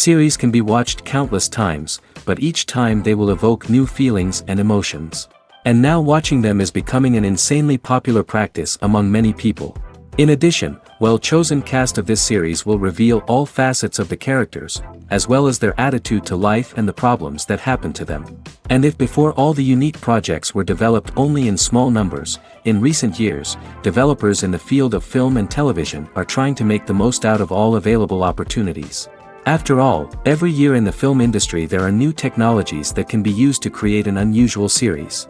Series can be watched countless times, but each time they will evoke new feelings and emotions. And now watching them is becoming an insanely popular practice among many people. In addition, well-chosen cast of this series will reveal all facets of the characters, as well as their attitude to life and the problems that happen to them. And if before all the unique projects were developed only in small numbers, in recent years, developers in the field of film and television are trying to make the most out of all available opportunities. After all, every year in the film industry there are new technologies that can be used to create an unusual series.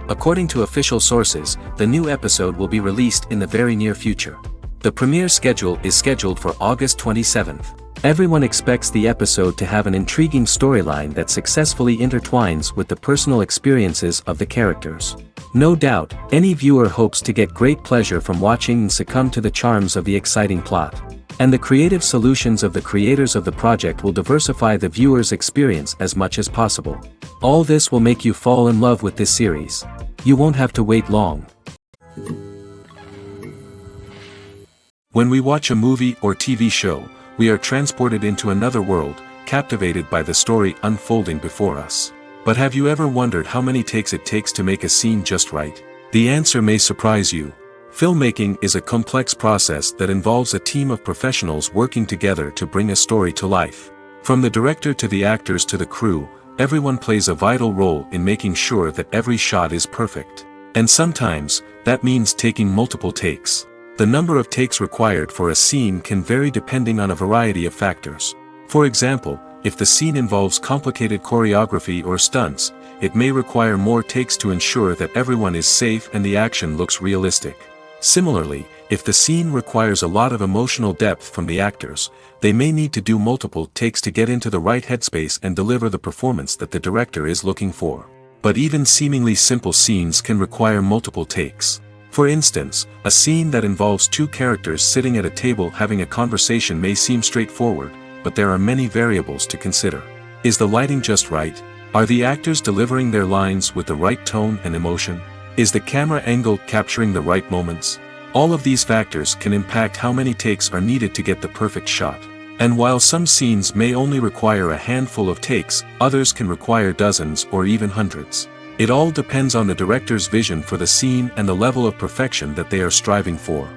According to official sources, the new episode will be released in the very near future. The premiere schedule is scheduled for August 27th. Everyone expects the episode to have an intriguing storyline that successfully intertwines with the personal experiences of the characters. No doubt, any viewer hopes to get great pleasure from watching and succumb to the charms of the exciting plot. And the creative solutions of the creators of the project will diversify the viewer's experience as much as possible. All this will make you fall in love with this series. You won't have to wait long. When we watch a movie or TV show, we are transported into another world, captivated by the story unfolding before us. But have you ever wondered how many takes it takes to make a scene just right? The answer may surprise you. Filmmaking is a complex process that involves a team of professionals working together to bring a story to life. From the director to the actors to the crew, everyone plays a vital role in making sure that every shot is perfect. And sometimes, that means taking multiple takes. The number of takes required for a scene can vary depending on a variety of factors. For example, if the scene involves complicated choreography or stunts, it may require more takes to ensure that everyone is safe and the action looks realistic. Similarly, if the scene requires a lot of emotional depth from the actors, they may need to do multiple takes to get into the right headspace and deliver the performance that the director is looking for. But even seemingly simple scenes can require multiple takes. For instance, a scene that involves two characters sitting at a table having a conversation may seem straightforward, but there are many variables to consider. Is the lighting just right? Are the actors delivering their lines with the right tone and emotion? Is the camera angle capturing the right moments? All of these factors can impact how many takes are needed to get the perfect shot. And while some scenes may only require a handful of takes, others can require dozens or even hundreds. It all depends on the director's vision for the scene and the level of perfection that they are striving for.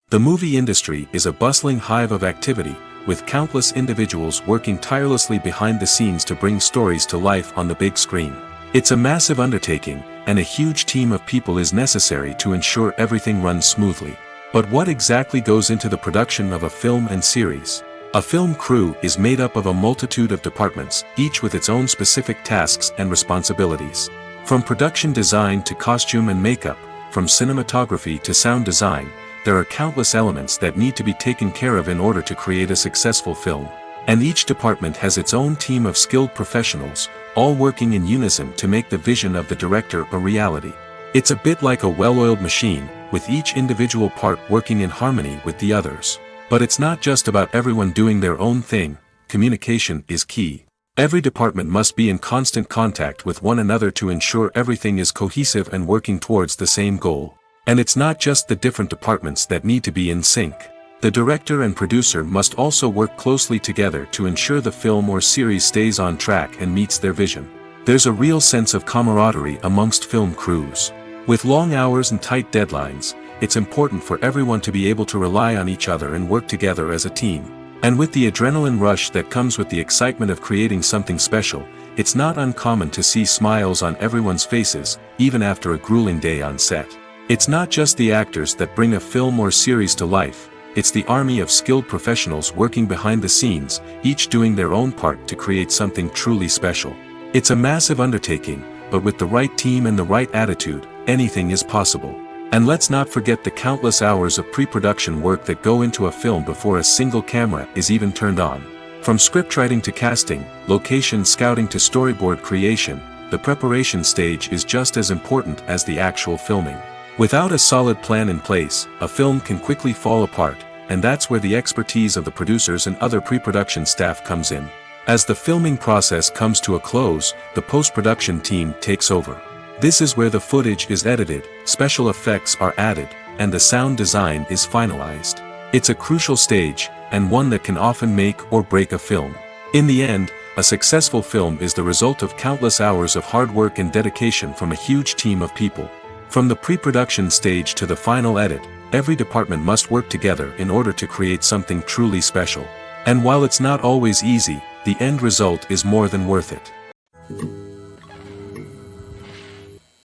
The movie industry is a bustling hive of activity, with countless individuals working tirelessly behind the scenes to bring stories to life on the big screen. It's a massive undertaking, and a huge team of people is necessary to ensure everything runs smoothly. But what exactly goes into the production of a film and series? A film crew is made up of a multitude of departments, each with its own specific tasks and responsibilities. From production design to costume and makeup, from cinematography to sound design, there are countless elements that need to be taken care of in order to create a successful film. And each department has its own team of skilled professionals, all working in unison to make the vision of the director a reality. It's a bit like a well-oiled machine, with each individual part working in harmony with the others. But it's not just about everyone doing their own thing. Communication is key. Every department must be in constant contact with one another to ensure everything is cohesive and working towards the same goal. And it's not just the different departments that need to be in sync. The director and producer must also work closely together to ensure the film or series stays on track and meets their vision. There's a real sense of camaraderie amongst film crews. With long hours and tight deadlines, it's important for everyone to be able to rely on each other and work together as a team. And with the adrenaline rush that comes with the excitement of creating something special, it's not uncommon to see smiles on everyone's faces, even after a grueling day on set. It's not just the actors that bring a film or series to life, it's the army of skilled professionals working behind the scenes, each doing their own part to create something truly special. It's a massive undertaking, but with the right team and the right attitude, anything is possible. And let's not forget the countless hours of pre-production work that go into a film before a single camera is even turned on. From scriptwriting to casting, location scouting to storyboard creation, the preparation stage is just as important as the actual filming. Without a solid plan in place, a film can quickly fall apart, and that's where the expertise of the producers and other pre-production staff comes in. As the filming process comes to a close, the post-production team takes over. This is where the footage is edited, special effects are added, and the sound design is finalized. It's a crucial stage, and one that can often make or break a film. In the end, a successful film is the result of countless hours of hard work and dedication from a huge team of people. From the pre-production stage to the final edit, every department must work together in order to create something truly special. And while it's not always easy, the end result is more than worth it.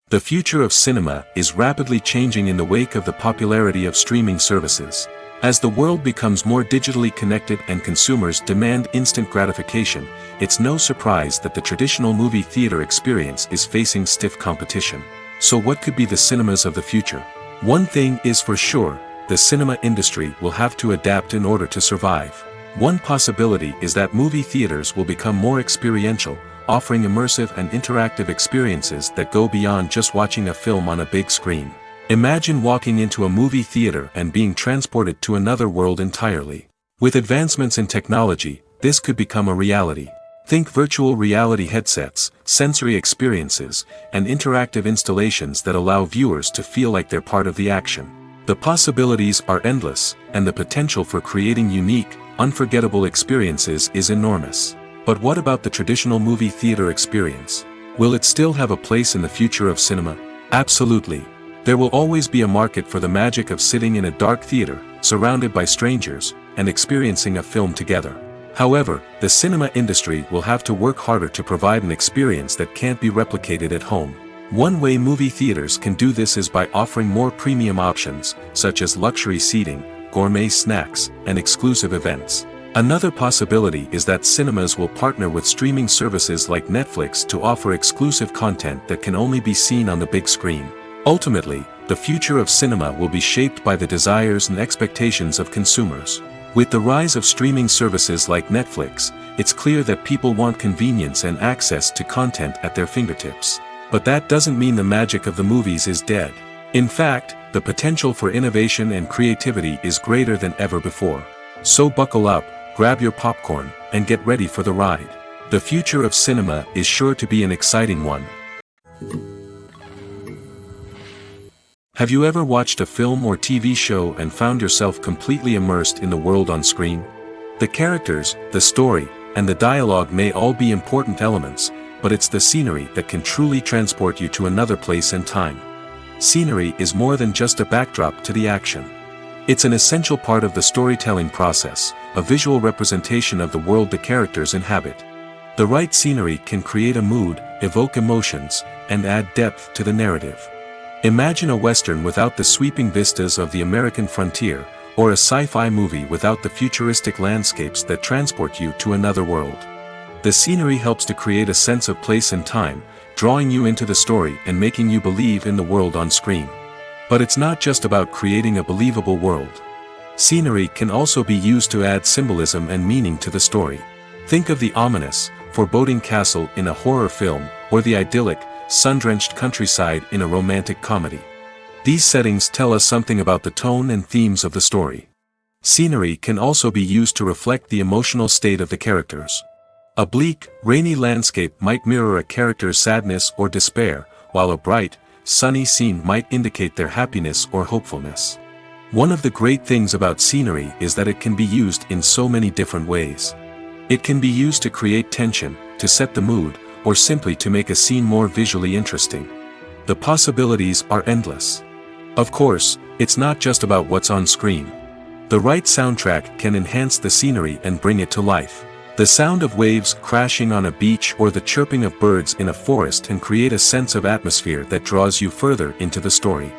The future of cinema is rapidly changing in the wake of the popularity of streaming services. As the world becomes more digitally connected and consumers demand instant gratification, it's no surprise that the traditional movie theater experience is facing stiff competition. So what could be the cinemas of the future? One thing is for sure, the cinema industry will have to adapt in order to survive. One possibility is that movie theaters will become more experiential, offering immersive and interactive experiences that go beyond just watching a film on a big screen. Imagine walking into a movie theater and being transported to another world entirely. With advancements in technology, this could become a reality. Think virtual reality headsets, sensory experiences, and interactive installations that allow viewers to feel like they're part of the action. The possibilities are endless, and the potential for creating unique, unforgettable experiences is enormous. But what about the traditional movie theater experience? Will it still have a place in the future of cinema? Absolutely. There will always be a market for the magic of sitting in a dark theater, surrounded by strangers, and experiencing a film together. However, the cinema industry will have to work harder to provide an experience that can't be replicated at home. One way movie theaters can do this is by offering more premium options, such as luxury seating, gourmet snacks, and exclusive events. Another possibility is that cinemas will partner with streaming services like Netflix to offer exclusive content that can only be seen on the big screen. Ultimately, the future of cinema will be shaped by the desires and expectations of consumers. With the rise of streaming services like Netflix, it's clear that people want convenience and access to content at their fingertips. But that doesn't mean the magic of the movies is dead. In fact, the potential for innovation and creativity is greater than ever before. So buckle up, grab your popcorn, and get ready for the ride. The future of cinema is sure to be an exciting one. Have you ever watched a film or TV show and found yourself completely immersed in the world on screen? The characters, the story, and the dialogue may all be important elements, but it's the scenery that can truly transport you to another place and time. Scenery is more than just a backdrop to the action. It's an essential part of the storytelling process, a visual representation of the world the characters inhabit. The right scenery can create a mood, evoke emotions, and add depth to the narrative. Imagine a Western without the sweeping vistas of the American frontier, or a sci-fi movie without the futuristic landscapes that transport you to another world. The scenery helps to create a sense of place and time, drawing you into the story and making you believe in the world on screen. But it's not just about creating a believable world. Scenery can also be used to add symbolism and meaning to the story. Think of the ominous, foreboding castle in a horror film, or the idyllic, sun-drenched countryside in a romantic comedy. These settings tell us something about the tone and themes of the story. Scenery can also be used to reflect the emotional state of the characters. A bleak, rainy landscape might mirror a character's sadness or despair, while a bright, sunny scene might indicate their happiness or hopefulness. One of the great things about scenery is that it can be used in so many different ways. It can be used to create tension, to set the mood, or simply to make a scene more visually interesting. The possibilities are endless. Of course, it's not just about what's on screen. The right soundtrack can enhance the scenery and bring it to life. The sound of waves crashing on a beach or the chirping of birds in a forest can create a sense of atmosphere that draws you further into the story.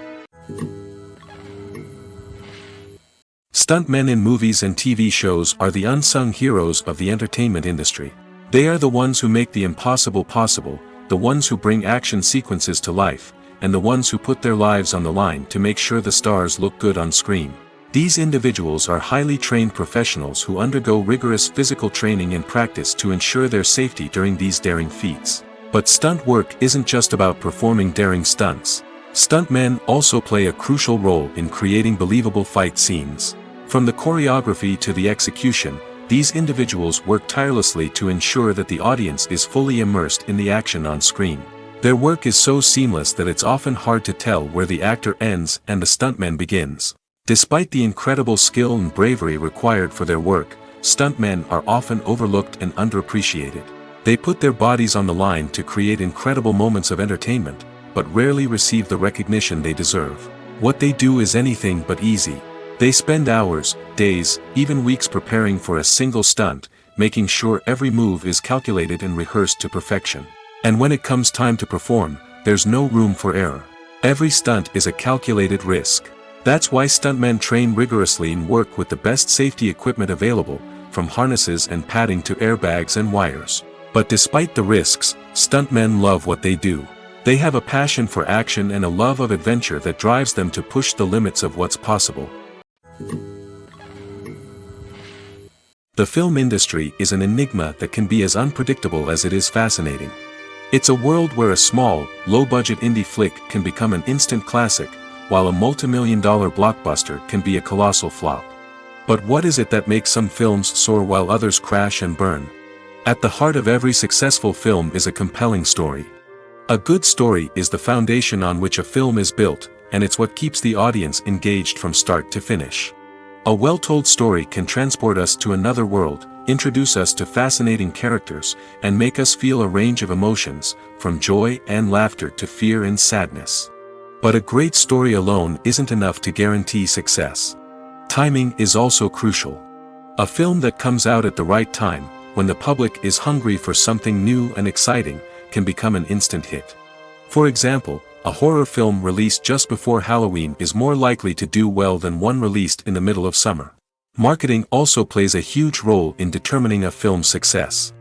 Stuntmen in movies and TV shows are the unsung heroes of the entertainment industry. They are the ones who make the impossible possible, the ones who bring action sequences to life, and the ones who put their lives on the line to make sure the stars look good on screen. These individuals are highly trained professionals who undergo rigorous physical training and practice to ensure their safety during these daring feats. But stunt work isn't just about performing daring stunts. Stuntmen also play a crucial role in creating believable fight scenes. From the choreography to the execution, these individuals work tirelessly to ensure that the audience is fully immersed in the action on screen. Their work is so seamless that it's often hard to tell where the actor ends and the stuntman begins. Despite the incredible skill and bravery required for their work, stuntmen are often overlooked and underappreciated. They put their bodies on the line to create incredible moments of entertainment, but rarely receive the recognition they deserve. What they do is anything but easy. They spend hours, days, even weeks preparing for a single stunt, making sure every move is calculated and rehearsed to perfection. And when it comes time to perform, there's no room for error. Every stunt is a calculated risk. That's why stuntmen train rigorously and work with the best safety equipment available, from harnesses and padding to airbags and wires. But despite the risks, stuntmen love what they do. They have a passion for action and a love of adventure that drives them to push the limits of what's possible. The film industry is an enigma that can be as unpredictable as it is fascinating. It's a world where a small, low-budget indie flick can become an instant classic, while a multi-million-dollar blockbuster can be a colossal flop. But what is it that makes some films soar while others crash and burn? At the heart of every successful film is a compelling story. A good story is the foundation on which a film is built, and it's what keeps the audience engaged from start to finish. A well-told story can transport us to another world, introduce us to fascinating characters, and make us feel a range of emotions, from joy and laughter to fear and sadness. But a great story alone isn't enough to guarantee success. Timing is also crucial. A film that comes out at the right time, when the public is hungry for something new and exciting, can become an instant hit. For example, a horror film released just before Halloween is more likely to do well than one released in the middle of summer. Marketing also plays a huge role in determining a film's success.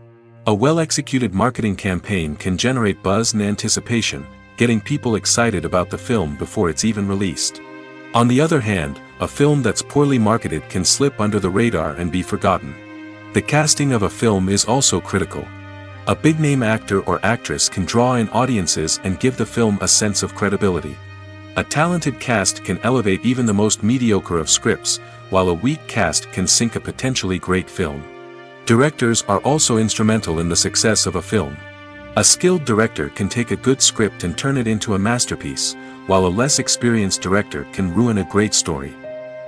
A well-executed marketing campaign can generate buzz and anticipation, getting people excited about the film before it's even released. On the other hand, a film that's poorly marketed can slip under the radar and be forgotten. The casting of a film is also critical. A big-name actor or actress can draw in audiences and give the film a sense of credibility. A talented cast can elevate even the most mediocre of scripts, while a weak cast can sink a potentially great film. Directors are also instrumental in the success of a film. A skilled director can take a good script and turn it into a masterpiece, while a less experienced director can ruin a great story.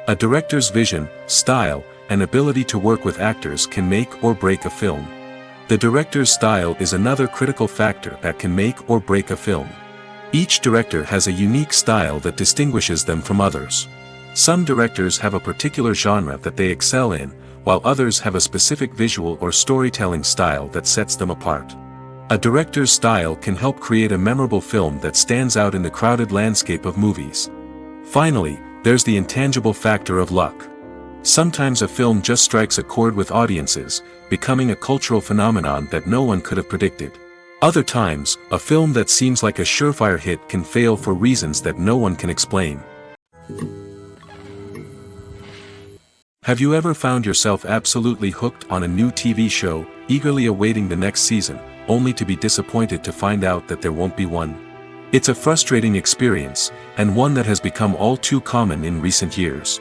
A director's vision, style, and ability to work with actors can make or break a film. The director's style is another critical factor that can make or break a film. Each director has a unique style that distinguishes them from others. Some directors have a particular genre that they excel in, while others have a specific visual or storytelling style that sets them apart. A director's style can help create a memorable film that stands out in the crowded landscape of movies. Finally, there's the intangible factor of luck. Sometimes a film just strikes a chord with audiences, becoming a cultural phenomenon that no one could have predicted. Other times, a film that seems like a surefire hit can fail for reasons that no one can explain. Have you ever found yourself absolutely hooked on a new TV show, eagerly awaiting the next season, only to be disappointed to find out that there won't be one? It's a frustrating experience, and one that has become all too common in recent years.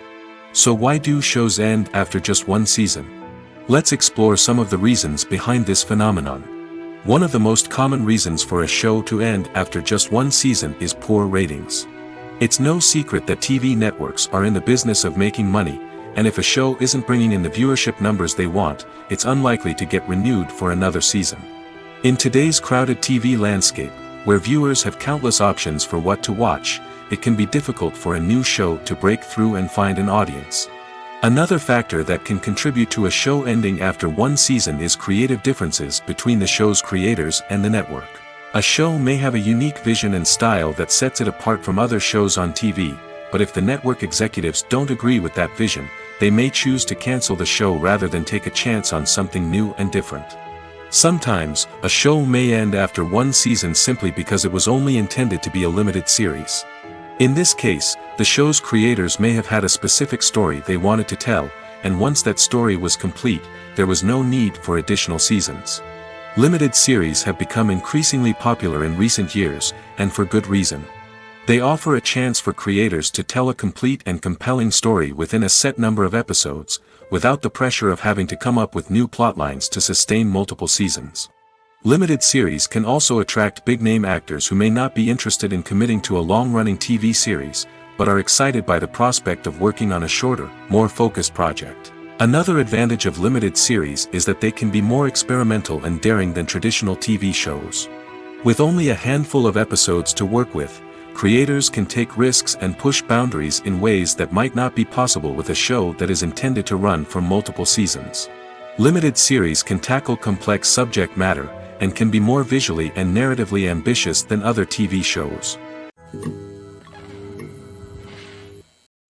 So why do shows end after just one season? Let's explore some of the reasons behind this phenomenon. One of the most common reasons for a show to end after just one season is poor ratings. It's no secret that TV networks are in the business of making money, and if a show isn't bringing in the viewership numbers they want, it's unlikely to get renewed for another season. In today's crowded TV landscape, where viewers have countless options for what to watch, it can be difficult for a new show to break through and find an audience. Another factor that can contribute to a show ending after one season is creative differences between the show's creators and the network. A show may have a unique vision and style that sets it apart from other shows on TV, but if the network executives don't agree with that vision, they may choose to cancel the show rather than take a chance on something new and different. Sometimes, a show may end after one season simply because it was only intended to be a limited series. In this case, the show's creators may have had a specific story they wanted to tell, and once that story was complete, there was no need for additional seasons. Limited series have become increasingly popular in recent years, and for good reason. They offer a chance for creators to tell a complete and compelling story within a set number of episodes, without the pressure of having to come up with new plotlines to sustain multiple seasons. Limited series can also attract big-name actors who may not be interested in committing to a long-running TV series, but are excited by the prospect of working on a shorter, more focused project. Another advantage of limited series is that they can be more experimental and daring than traditional TV shows. With only a handful of episodes to work with, creators can take risks and push boundaries in ways that might not be possible with a show that is intended to run for multiple seasons. Limited series can tackle complex subject matter, and can be more visually and narratively ambitious than other TV shows.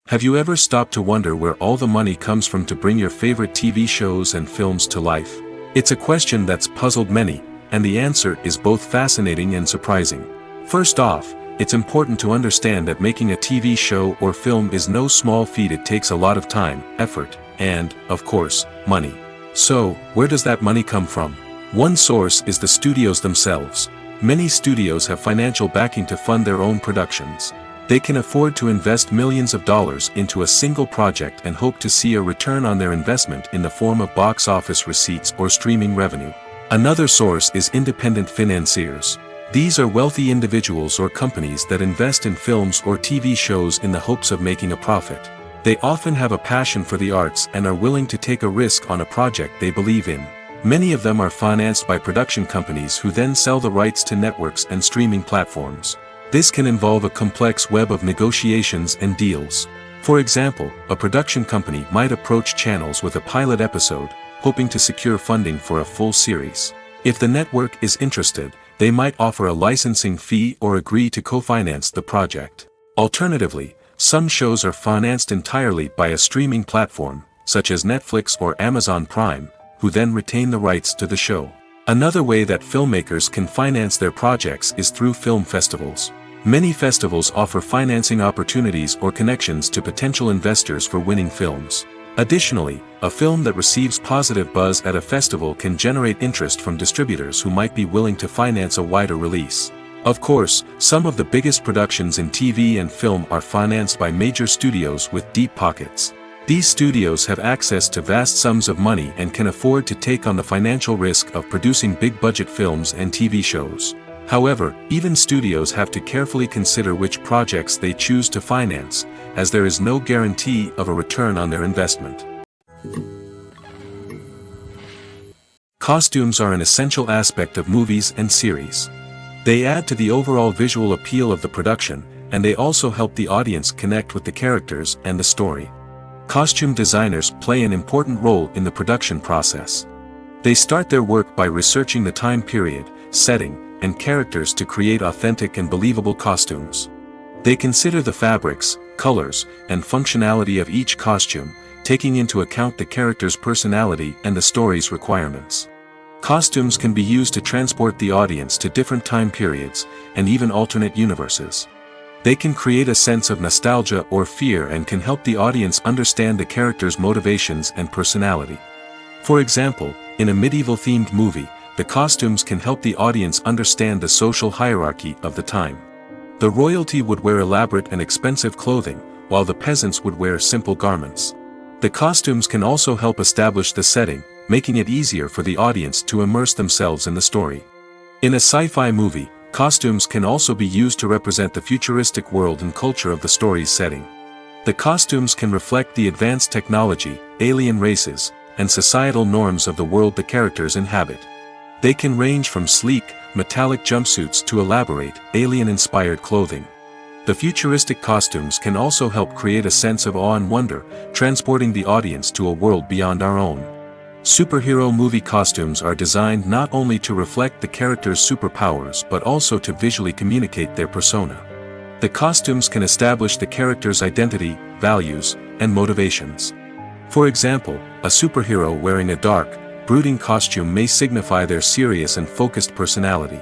Have you ever stopped to wonder where all the money comes from to bring your favorite TV shows and films to life? It's a question that's puzzled many, and the answer is both fascinating and surprising. First off, it's important to understand that making a TV show or film is no small feat. It takes a lot of time, effort, and, of course, money. So, where does that money come from? One source is the studios themselves. Many studios have financial backing to fund their own productions. They can afford to invest millions of dollars into a single project and hope to see a return on their investment in the form of box office receipts or streaming revenue. Another source is independent financiers. These are wealthy individuals or companies that invest in films or TV shows in the hopes of making a profit. They often have a passion for the arts and are willing to take a risk on a project they believe in. Many of them are financed by production companies who then sell the rights to networks and streaming platforms. This can involve a complex web of negotiations and deals. For example, a production company might approach channels with a pilot episode, hoping to secure funding for a full series. If the network is interested, they might offer a licensing fee or agree to co-finance the project. Alternatively, some shows are financed entirely by a streaming platform, such as Netflix or Amazon Prime, who then retain the rights to the show. Another way that filmmakers can finance their projects is through film festivals. Many festivals offer financing opportunities or connections to potential investors for winning films. Additionally, a film that receives positive buzz at a festival can generate interest from distributors who might be willing to finance a wider release. Of course, some of the biggest productions in TV and film are financed by major studios with deep pockets. These studios have access to vast sums of money and can afford to take on the financial risk of producing big-budget films and TV shows. However, even studios have to carefully consider which projects they choose to finance, as there is no guarantee of a return on their investment. Costumes are an essential aspect of movies and series. They add to the overall visual appeal of the production, and they also help the audience connect with the characters and the story. Costume designers play an important role in the production process. They start their work by researching the time period, setting, and characters to create authentic and believable costumes. They consider the fabrics, colors, and functionality of each costume, taking into account the character's personality and the story's requirements. Costumes can be used to transport the audience to different time periods, and even alternate universes. They can create a sense of nostalgia or fear and can help the audience understand the character's motivations and personality. For example, in a medieval-themed movie, the costumes can help the audience understand the social hierarchy of the time. The royalty would wear elaborate and expensive clothing, while the peasants would wear simple garments. The costumes can also help establish the setting, making it easier for the audience to immerse themselves in the story. In a sci-fi movie, costumes can also be used to represent the futuristic world and culture of the story's setting. The costumes can reflect the advanced technology, alien races, and societal norms of the world the characters inhabit. They can range from sleek, metallic jumpsuits to elaborate, alien-inspired clothing. The futuristic costumes can also help create a sense of awe and wonder, transporting the audience to a world beyond our own. Superhero movie costumes are designed not only to reflect the character's superpowers but also to visually communicate their persona. The costumes can establish the character's identity, values, and motivations. For example, a superhero wearing a dark, brooding costume may signify their serious and focused personality.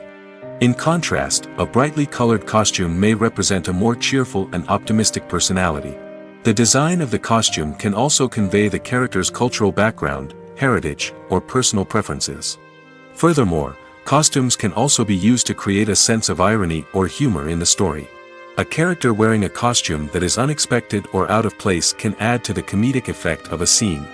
In contrast, a brightly colored costume may represent a more cheerful and optimistic personality. The design of the costume can also convey the character's cultural background, heritage, or personal preferences. Furthermore, costumes can also be used to create a sense of irony or humor in the story. A character wearing a costume that is unexpected or out of place can add to the comedic effect of a scene.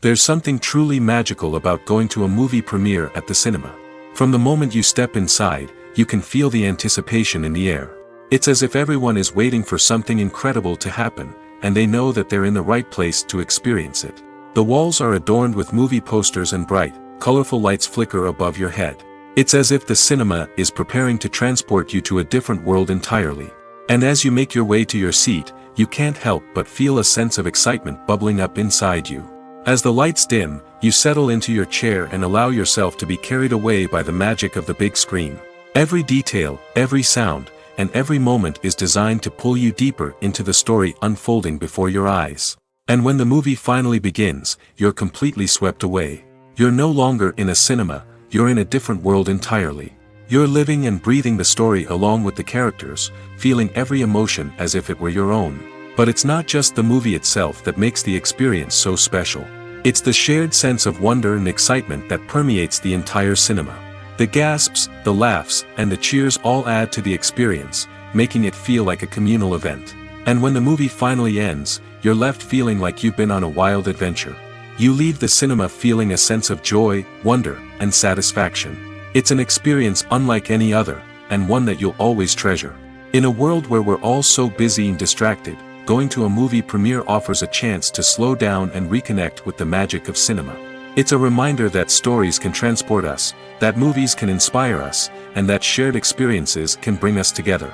There's something truly magical about going to a movie premiere at the cinema. From the moment you step inside, you can feel the anticipation in the air. It's as if everyone is waiting for something incredible to happen, and they know that they're in the right place to experience it. The walls are adorned with movie posters and bright, colorful lights flicker above your head. It's as if the cinema is preparing to transport you to a different world entirely. And as you make your way to your seat, you can't help but feel a sense of excitement bubbling up inside you. As the lights dim, you settle into your chair and allow yourself to be carried away by the magic of the big screen. Every detail, every sound, and every moment is designed to pull you deeper into the story unfolding before your eyes. And when the movie finally begins, you're completely swept away. You're no longer in a cinema, you're in a different world entirely. You're living and breathing the story along with the characters, feeling every emotion as if it were your own. But it's not just the movie itself that makes the experience so special. It's the shared sense of wonder and excitement that permeates the entire cinema. The gasps, the laughs, and the cheers all add to the experience, making it feel like a communal event. And when the movie finally ends, you're left feeling like you've been on a wild adventure. You leave the cinema feeling a sense of joy, wonder, and satisfaction. It's an experience unlike any other, and one that you'll always treasure. In a world where we're all so busy and distracted, going to a movie premiere offers a chance to slow down and reconnect with the magic of cinema. It's a reminder that stories can transport us, that movies can inspire us, and that shared experiences can bring us together.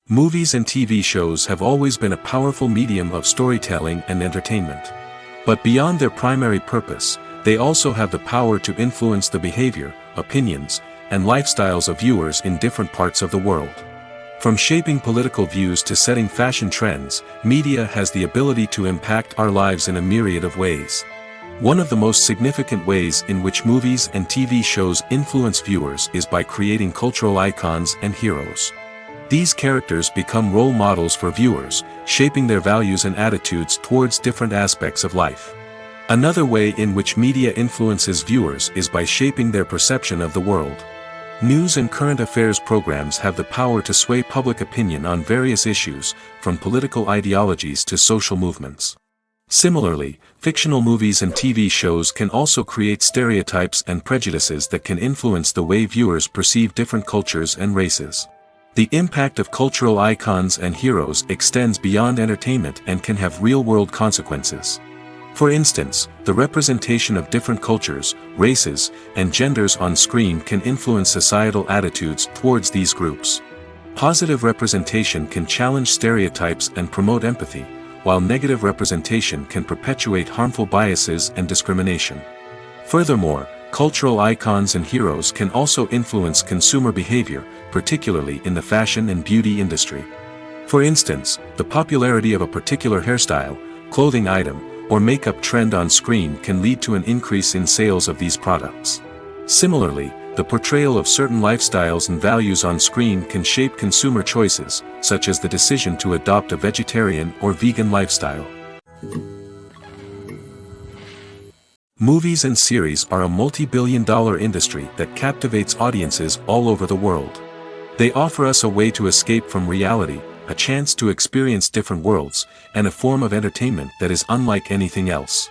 Movies and TV shows have always been a powerful medium of storytelling and entertainment. But beyond their primary purpose, they also have the power to influence the behavior, opinions, and lifestyles of viewers in different parts of the world. From shaping political views to setting fashion trends, media has the ability to impact our lives in a myriad of ways. One of the most significant ways in which movies and TV shows influence viewers is by creating cultural icons and heroes. These characters become role models for viewers, shaping their values and attitudes towards different aspects of life. Another way in which media influences viewers is by shaping their perception of the world. News and current affairs programs have the power to sway public opinion on various issues, from political ideologies to social movements. Similarly, fictional movies and TV shows can also create stereotypes and prejudices that can influence the way viewers perceive different cultures and races. The impact of cultural icons and heroes extends beyond entertainment and can have real-world consequences. For instance, the representation of different cultures, races, and genders on screen can influence societal attitudes towards these groups. Positive representation can challenge stereotypes and promote empathy, while negative representation can perpetuate harmful biases and discrimination. Furthermore, cultural icons and heroes can also influence consumer behavior, particularly in the fashion and beauty industry. For instance, the popularity of a particular hairstyle, clothing item, or makeup trend on screen can lead to an increase in sales of these products. Similarly, the portrayal of certain lifestyles and values on screen can shape consumer choices, such as the decision to adopt a vegetarian or vegan lifestyle. Movies and series are a multi-billion-dollar industry that captivates audiences all over the world. They offer us a way to escape from reality, a chance to experience different worlds, and a form of entertainment that is unlike anything else.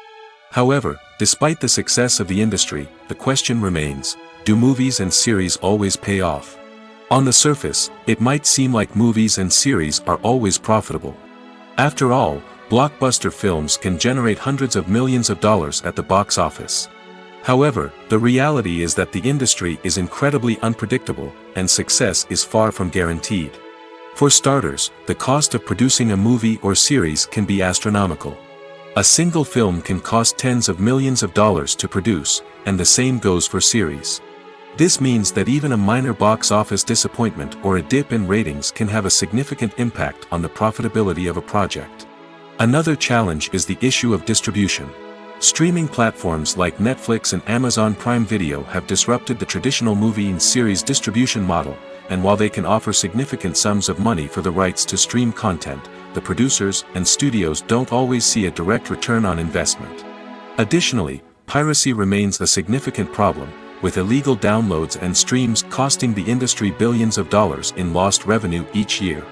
However, despite the success of the industry, the question remains, do movies and series always pay off? On the surface, it might seem like movies and series are always profitable. After all, blockbuster films can generate hundreds of millions of dollars at the box office. However, the reality is that the industry is incredibly unpredictable, and success is far from guaranteed. For starters, the cost of producing a movie or series can be astronomical. A single film can cost tens of millions of dollars to produce, and the same goes for series. This means that even a minor box office disappointment or a dip in ratings can have a significant impact on the profitability of a project. Another challenge is the issue of distribution. Streaming platforms like Netflix and Amazon Prime Video have disrupted the traditional movie and series distribution model, and while they can offer significant sums of money for the rights to stream content, the producers and studios don't always see a direct return on investment. Additionally, piracy remains a significant problem, with illegal downloads and streams costing the industry billions of dollars in lost revenue each year.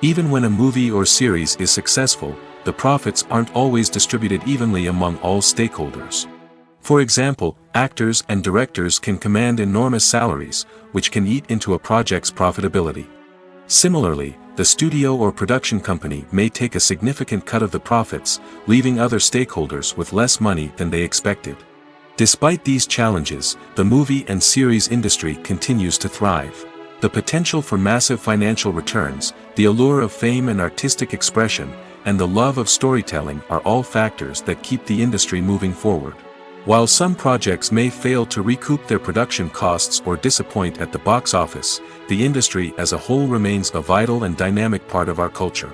Even when a movie or series is successful, the profits aren't always distributed evenly among all stakeholders. For example, actors and directors can command enormous salaries, which can eat into a project's profitability. Similarly, the studio or production company may take a significant cut of the profits, leaving other stakeholders with less money than they expected. Despite these challenges, the movie and series industry continues to thrive. The potential for massive financial returns, the allure of fame and artistic expression, and the love of storytelling are all factors that keep the industry moving forward. While some projects may fail to recoup their production costs or disappoint at the box office, the industry as a whole remains a vital and dynamic part of our culture.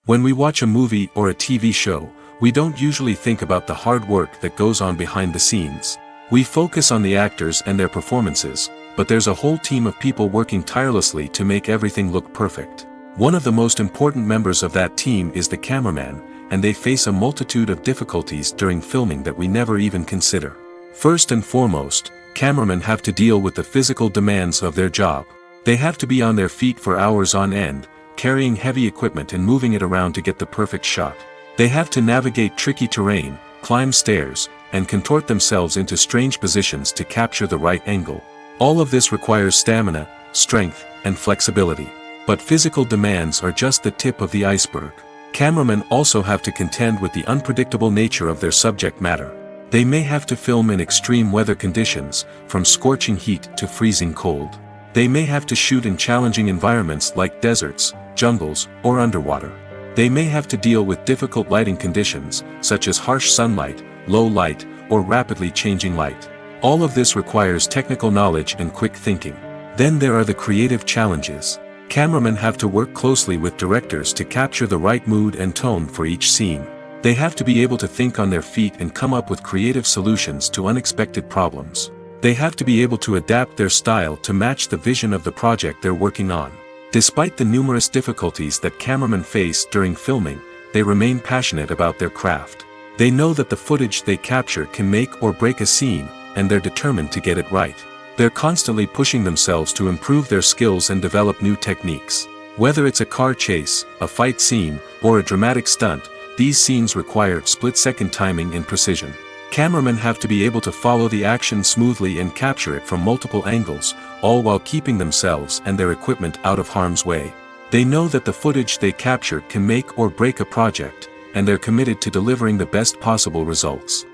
When we watch a movie or a TV show, we don't usually think about the hard work that goes on behind the scenes. We focus on the actors and their performances, but there's a whole team of people working tirelessly to make everything look perfect. One of the most important members of that team is the cameraman, and they face a multitude of difficulties during filming that we never even consider. First and foremost, cameramen have to deal with the physical demands of their job. They have to be on their feet for hours on end, carrying heavy equipment and moving it around to get the perfect shot. They have to navigate tricky terrain, climb stairs, and contort themselves into strange positions to capture the right angle. All of this requires stamina, strength, and flexibility. But physical demands are just the tip of the iceberg. Cameramen also have to contend with the unpredictable nature of their subject matter. They may have to film in extreme weather conditions, from scorching heat to freezing cold. They may have to shoot in challenging environments like deserts, jungles, or underwater. They may have to deal with difficult lighting conditions, such as harsh sunlight, low light, or rapidly changing light. All of this requires technical knowledge and quick thinking. Then there are the creative challenges. Cameramen have to work closely with directors to capture the right mood and tone for each scene. They have to be able to think on their feet and come up with creative solutions to unexpected problems. They have to be able to adapt their style to match the vision of the project they're working on. Despite the numerous difficulties that cameramen face during filming, they remain passionate about their craft. They know that the footage they capture can make or break a scene, and they're determined to get it right. They're constantly pushing themselves to improve their skills and develop new techniques. Whether it's a car chase, a fight scene, or a dramatic stunt, these scenes require split-second timing and precision. Cameramen have to be able to follow the action smoothly and capture it from multiple angles, all while keeping themselves and their equipment out of harm's way. They know that the footage they capture can make or break a project, and they're committed to delivering the best possible results.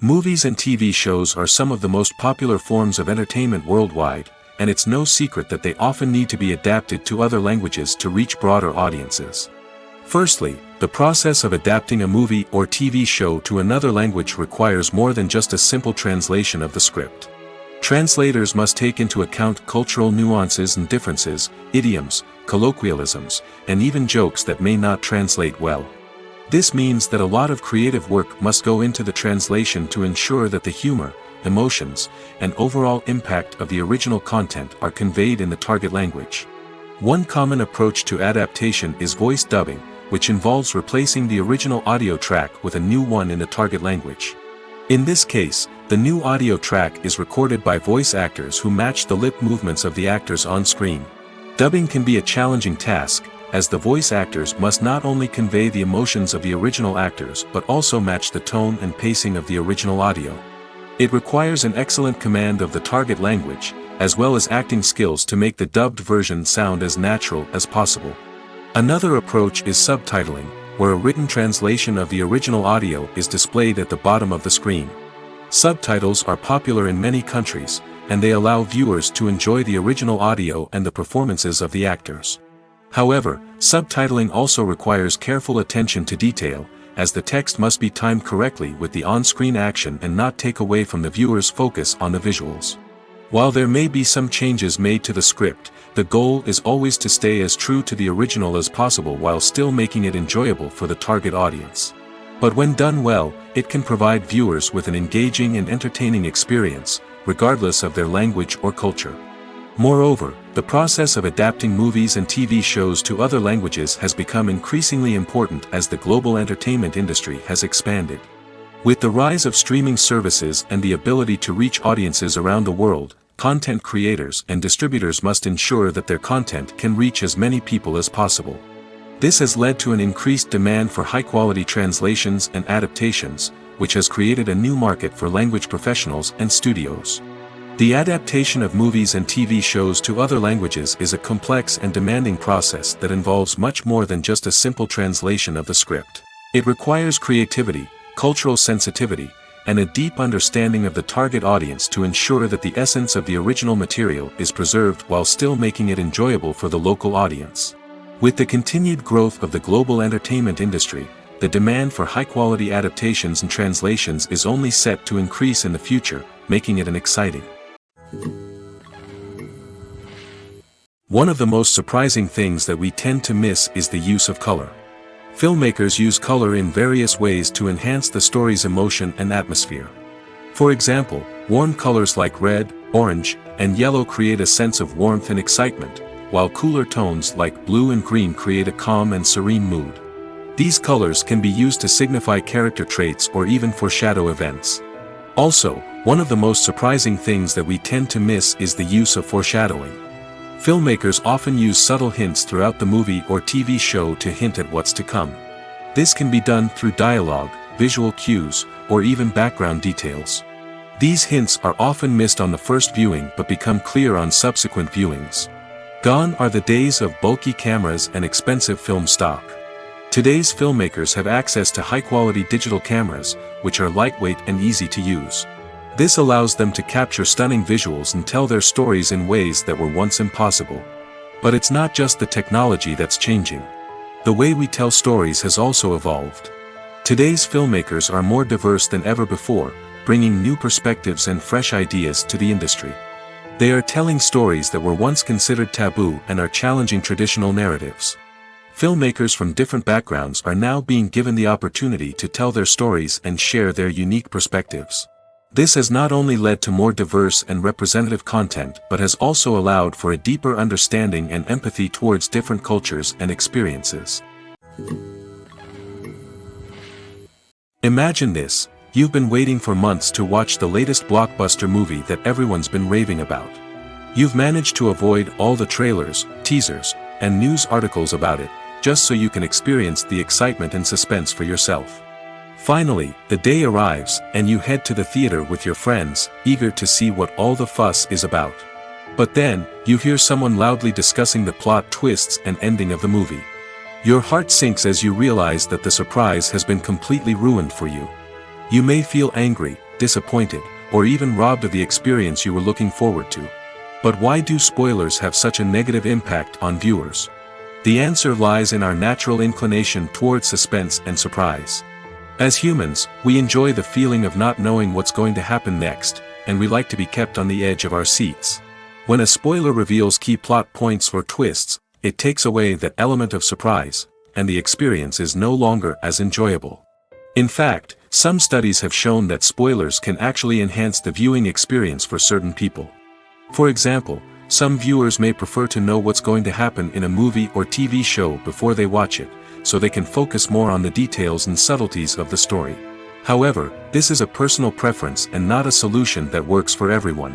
Movies and TV shows are some of the most popular forms of entertainment worldwide, and it's no secret that they often need to be adapted to other languages to reach broader audiences. Firstly, the process of adapting a movie or TV show to another language requires more than just a simple translation of the script. Translators must take into account cultural nuances and differences, idioms, colloquialisms, and even jokes that may not translate well. This means that a lot of creative work must go into the translation to ensure that the humor, emotions, and overall impact of the original content are conveyed in the target language. One common approach to adaptation is voice dubbing, which involves replacing the original audio track with a new one in the target language. In this case, the new audio track is recorded by voice actors who match the lip movements of the actors on screen. Dubbing can be a challenging task, as the voice actors must not only convey the emotions of the original actors but also match the tone and pacing of the original audio. It requires an excellent command of the target language, as well as acting skills to make the dubbed version sound as natural as possible. Another approach is subtitling, where a written translation of the original audio is displayed at the bottom of the screen. Subtitles are popular in many countries, and they allow viewers to enjoy the original audio and the performances of the actors. However, subtitling also requires careful attention to detail, as the text must be timed correctly with the on-screen action and not take away from the viewer's focus on the visuals. While there may be some changes made to the script, the goal is always to stay as true to the original as possible while still making it enjoyable for the target audience. But when done well, it can provide viewers with an engaging and entertaining experience, regardless of their language or culture. Moreover, the process of adapting movies and TV shows to other languages has become increasingly important as the global entertainment industry has expanded. With the rise of streaming services and the ability to reach audiences around the world, content creators and distributors must ensure that their content can reach as many people as possible. This has led to an increased demand for high-quality translations and adaptations, which has created a new market for language professionals and studios. The adaptation of movies and TV shows to other languages is a complex and demanding process that involves much more than just a simple translation of the script. It requires creativity, cultural sensitivity, and a deep understanding of the target audience to ensure that the essence of the original material is preserved while still making it enjoyable for the local audience. With the continued growth of the global entertainment industry, the demand for high-quality adaptations and translations is only set to increase in the future, making it an exciting. One of the most surprising things that we tend to miss is the use of color. Filmmakers use color in various ways to enhance the story's emotion and atmosphere. For example, warm colors like red, orange, and yellow create a sense of warmth and excitement, while cooler tones like blue and green create a calm and serene mood. These colors can be used to signify character traits or even foreshadow events. Also, one of the most surprising things that we tend to miss is the use of foreshadowing. Filmmakers often use subtle hints throughout the movie or TV show to hint at what's to come. This can be done through dialogue, visual cues, or even background details. These hints are often missed on the first viewing but become clear on subsequent viewings. Gone are the days of bulky cameras and expensive film stock. Today's filmmakers have access to high-quality digital cameras, which are lightweight and easy to use. This allows them to capture stunning visuals and tell their stories in ways that were once impossible. But it's not just the technology that's changing. The way we tell stories has also evolved. Today's filmmakers are more diverse than ever before, bringing new perspectives and fresh ideas to the industry. They are telling stories that were once considered taboo and are challenging traditional narratives. Filmmakers from different backgrounds are now being given the opportunity to tell their stories and share their unique perspectives. This has not only led to more diverse and representative content but has also allowed for a deeper understanding and empathy towards different cultures and experiences. Imagine this: you've been waiting for months to watch the latest blockbuster movie that everyone's been raving about. You've managed to avoid all the trailers, teasers, and news articles about it, just so you can experience the excitement and suspense for yourself. Finally, the day arrives, and you head to the theater with your friends, eager to see what all the fuss is about. But then, you hear someone loudly discussing the plot twists and ending of the movie. Your heart sinks as you realize that the surprise has been completely ruined for you. You may feel angry, disappointed, or even robbed of the experience you were looking forward to. But why do spoilers have such a negative impact on viewers? The answer lies in our natural inclination toward suspense and surprise. As humans, we enjoy the feeling of not knowing what's going to happen next, and we like to be kept on the edge of our seats. When a spoiler reveals key plot points or twists, it takes away that element of surprise, and the experience is no longer as enjoyable. In fact, some studies have shown that spoilers can actually enhance the viewing experience for certain people. For example, some viewers may prefer to know what's going to happen in a movie or TV show before they watch it, so they can focus more on the details and subtleties of the story. However, this is a personal preference and not a solution that works for everyone.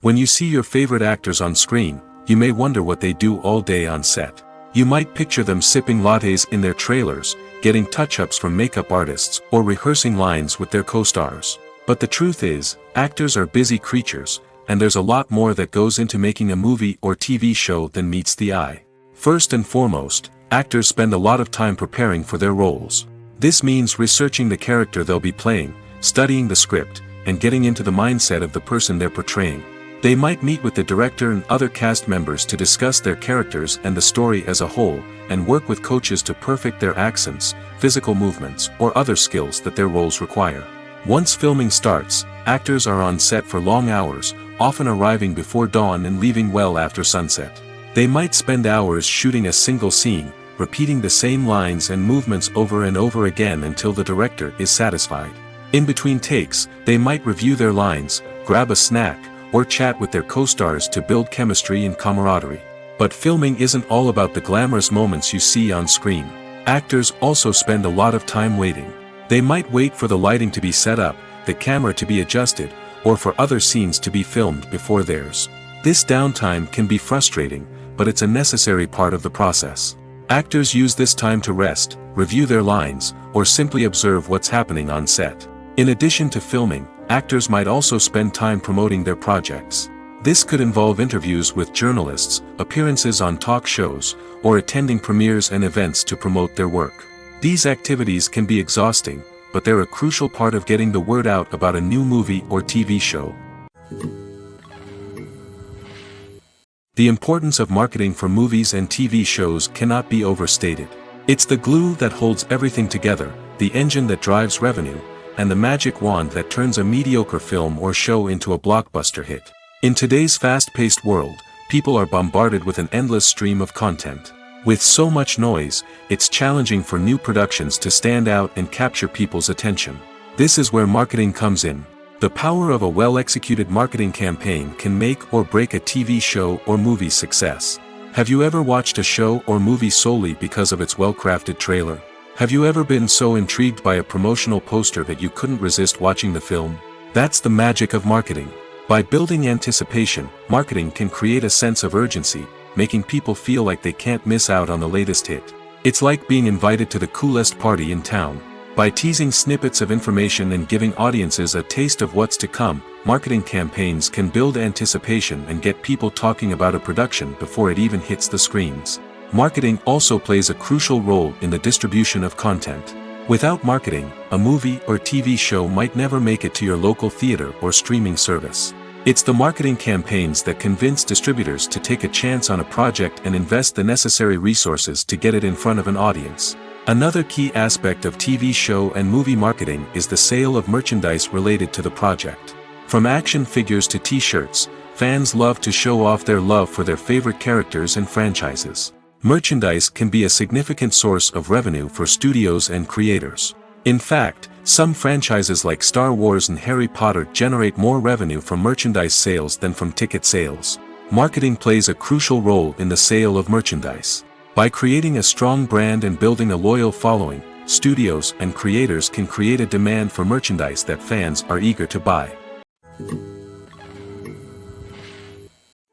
When you see your favorite actors on screen, you may wonder what they do all day on set. You might picture them sipping lattes in their trailers, getting touch-ups from makeup artists, or rehearsing lines with their co-stars. But the truth is, actors are busy creatures, and there's a lot more that goes into making a movie or TV show than meets the eye. First and foremost, actors spend a lot of time preparing for their roles. This means researching the character they'll be playing, studying the script, and getting into the mindset of the person they're portraying. They might meet with the director and other cast members to discuss their characters and the story as a whole, and work with coaches to perfect their accents, physical movements, or other skills that their roles require. Once filming starts, actors are on set for long hours, often arriving before dawn and leaving well after sunset. They might spend hours shooting a single scene, repeating the same lines and movements over and over again until the director is satisfied. In between takes, they might review their lines, grab a snack, or chat with their co-stars to build chemistry and camaraderie. But filming isn't all about the glamorous moments you see on screen. Actors also spend a lot of time waiting. They might wait for the lighting to be set up, the camera to be adjusted, or for other scenes to be filmed before theirs. This downtime can be frustrating, but it's a necessary part of the process. Actors use this time to rest, review their lines, or simply observe what's happening on set. In addition to filming, actors might also spend time promoting their projects. This could involve interviews with journalists, appearances on talk shows, or attending premieres and events to promote their work. These activities can be exhausting, but they're a crucial part of getting the word out about a new movie or TV show. The importance of marketing for movies and TV shows cannot be overstated. It's the glue that holds everything together, the engine that drives revenue, and the magic wand that turns a mediocre film or show into a blockbuster hit. In today's fast-paced world, people are bombarded with an endless stream of content. With so much noise, it's challenging for new productions to stand out and capture people's attention. This is where marketing comes in. The power of a well-executed marketing campaign can make or break a TV show or movie's success. Have you ever watched a show or movie solely because of its well-crafted trailer? Have you ever been so intrigued by a promotional poster that you couldn't resist watching the film? That's the magic of marketing. By building anticipation, marketing can create a sense of urgency, making people feel like they can't miss out on the latest hit. It's like being invited to the coolest party in town. By teasing snippets of information and giving audiences a taste of what's to come, marketing campaigns can build anticipation and get people talking about a production before it even hits the screens. Marketing also plays a crucial role in the distribution of content. Without marketing, a movie or TV show might never make it to your local theater or streaming service. It's the marketing campaigns that convince distributors to take a chance on a project and invest the necessary resources to get it in front of an audience. Another key aspect of TV show and movie marketing is the sale of merchandise related to the project. From action figures to t-shirts, fans love to show off their love for their favorite characters and franchises. Merchandise can be a significant source of revenue for studios and creators. In fact, some franchises like Star Wars and Harry Potter generate more revenue from merchandise sales than from ticket sales. Marketing plays a crucial role in the sale of merchandise. By creating a strong brand and building a loyal following, studios and creators can create a demand for merchandise that fans are eager to buy.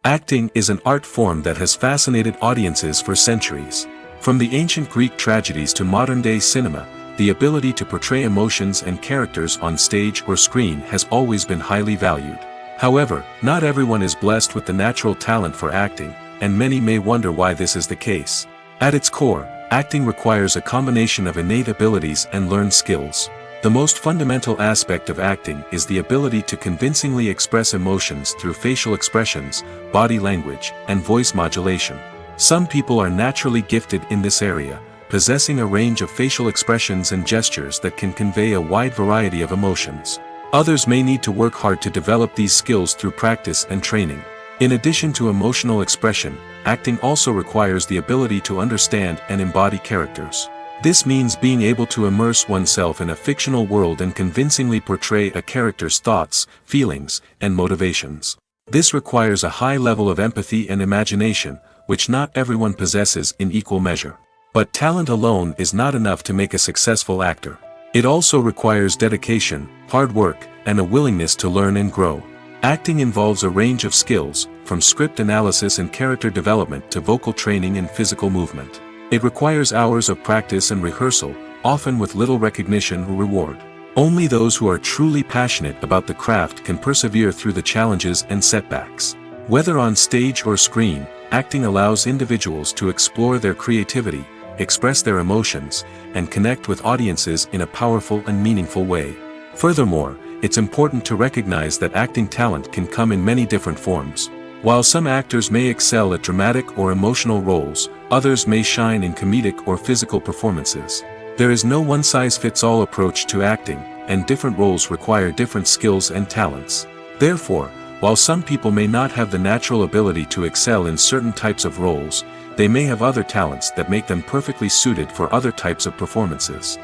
Acting is an art form that has fascinated audiences for centuries. From the ancient Greek tragedies to modern-day cinema, the ability to portray emotions and characters on stage or screen has always been highly valued. However, not everyone is blessed with the natural talent for acting, and many may wonder why this is the case. At its core, acting requires a combination of innate abilities and learned skills. The most fundamental aspect of acting is the ability to convincingly express emotions through facial expressions, body language, and voice modulation. Some people are naturally gifted in this area, possessing a range of facial expressions and gestures that can convey a wide variety of emotions. Others may need to work hard to develop these skills through practice and training. In addition to emotional expression, acting also requires the ability to understand and embody characters. This means being able to immerse oneself in a fictional world and convincingly portray a character's thoughts, feelings, and motivations. This requires a high level of empathy and imagination, which not everyone possesses in equal measure. But talent alone is not enough to make a successful actor. It also requires dedication, hard work, and a willingness to learn and grow. Acting involves a range of skills, from script analysis and character development to vocal training and physical movement. It requires hours of practice and rehearsal, often with little recognition or reward. Only those who are truly passionate about the craft can persevere through the challenges and setbacks. Whether on stage or screen, acting allows individuals to explore their creativity, express their emotions, and connect with audiences in a powerful and meaningful way. Furthermore, it's important to recognize that acting talent can come in many different forms. While some actors may excel at dramatic or emotional roles, others may shine in comedic or physical performances. There is no one-size-fits-all approach to acting, and different roles require different skills and talents. Therefore, while some people may not have the natural ability to excel in certain types of roles, they may have other talents that make them perfectly suited for other types of performances.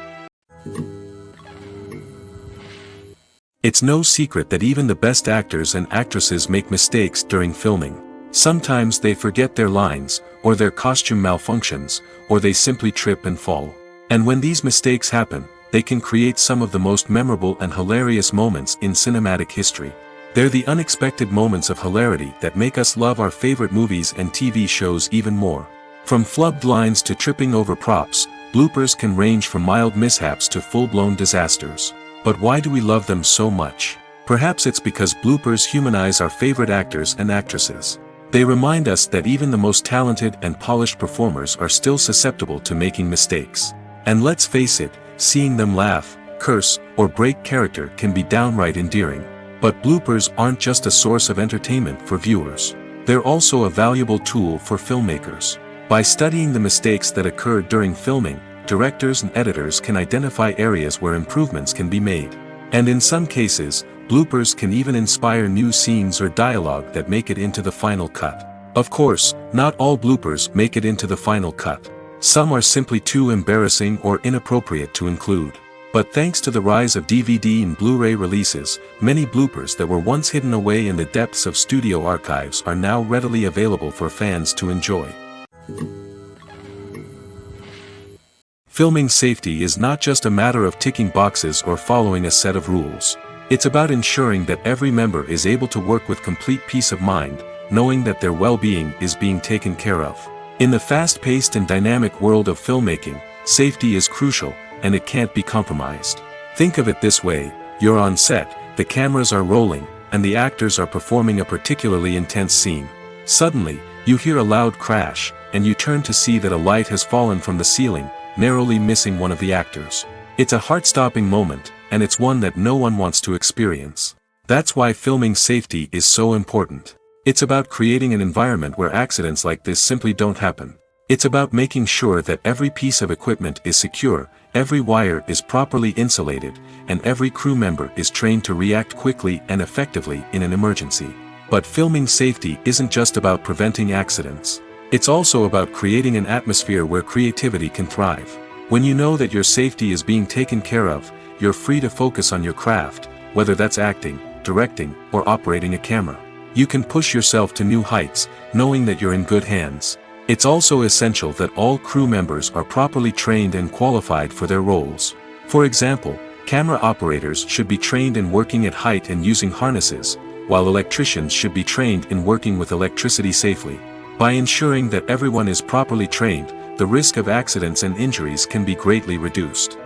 It's no secret that even the best actors and actresses make mistakes during filming. Sometimes they forget their lines, or their costume malfunctions, or they simply trip and fall. And when these mistakes happen, they can create some of the most memorable and hilarious moments in cinematic history. They're the unexpected moments of hilarity that make us love our favorite movies and TV shows even more. From flubbed lines to tripping over props, bloopers can range from mild mishaps to full-blown disasters. But why do we love them so much? Perhaps it's because bloopers humanize our favorite actors and actresses. They remind us that even the most talented and polished performers are still susceptible to making mistakes. And let's face it, seeing them laugh, curse, or break character can be downright endearing. But bloopers aren't just a source of entertainment for viewers. They're also a valuable tool for filmmakers. By studying the mistakes that occurred during filming, directors and editors can identify areas where improvements can be made. And in some cases, bloopers can even inspire new scenes or dialogue that make it into the final cut. Of course, not all bloopers make it into the final cut. Some are simply too embarrassing or inappropriate to include. But thanks to the rise of DVD and Blu-ray releases, many bloopers that were once hidden away in the depths of studio archives are now readily available for fans to enjoy. Filming safety is not just a matter of ticking boxes or following a set of rules. It's about ensuring that every member is able to work with complete peace of mind, knowing that their well-being is being taken care of. In the fast-paced and dynamic world of filmmaking, safety is crucial, and it can't be compromised. Think of it this way: you're on set, the cameras are rolling, and the actors are performing a particularly intense scene. Suddenly, you hear a loud crash, and you turn to see that a light has fallen from the ceiling, narrowly missing one of the actors. It's a heart-stopping moment, and it's one that no one wants to experience. That's why filming safety is so important. It's about creating an environment where accidents like this simply don't happen. It's about making sure that every piece of equipment is secure, every wire is properly insulated, and every crew member is trained to react quickly and effectively in an emergency. But filming safety isn't just about preventing accidents. It's also about creating an atmosphere where creativity can thrive. When you know that your safety is being taken care of, you're free to focus on your craft, whether that's acting, directing, or operating a camera. You can push yourself to new heights, knowing that you're in good hands. It's also essential that all crew members are properly trained and qualified for their roles. For example, camera operators should be trained in working at height and using harnesses, while electricians should be trained in working with electricity safely. By ensuring that everyone is properly trained, the risk of accidents and injuries can be greatly reduced.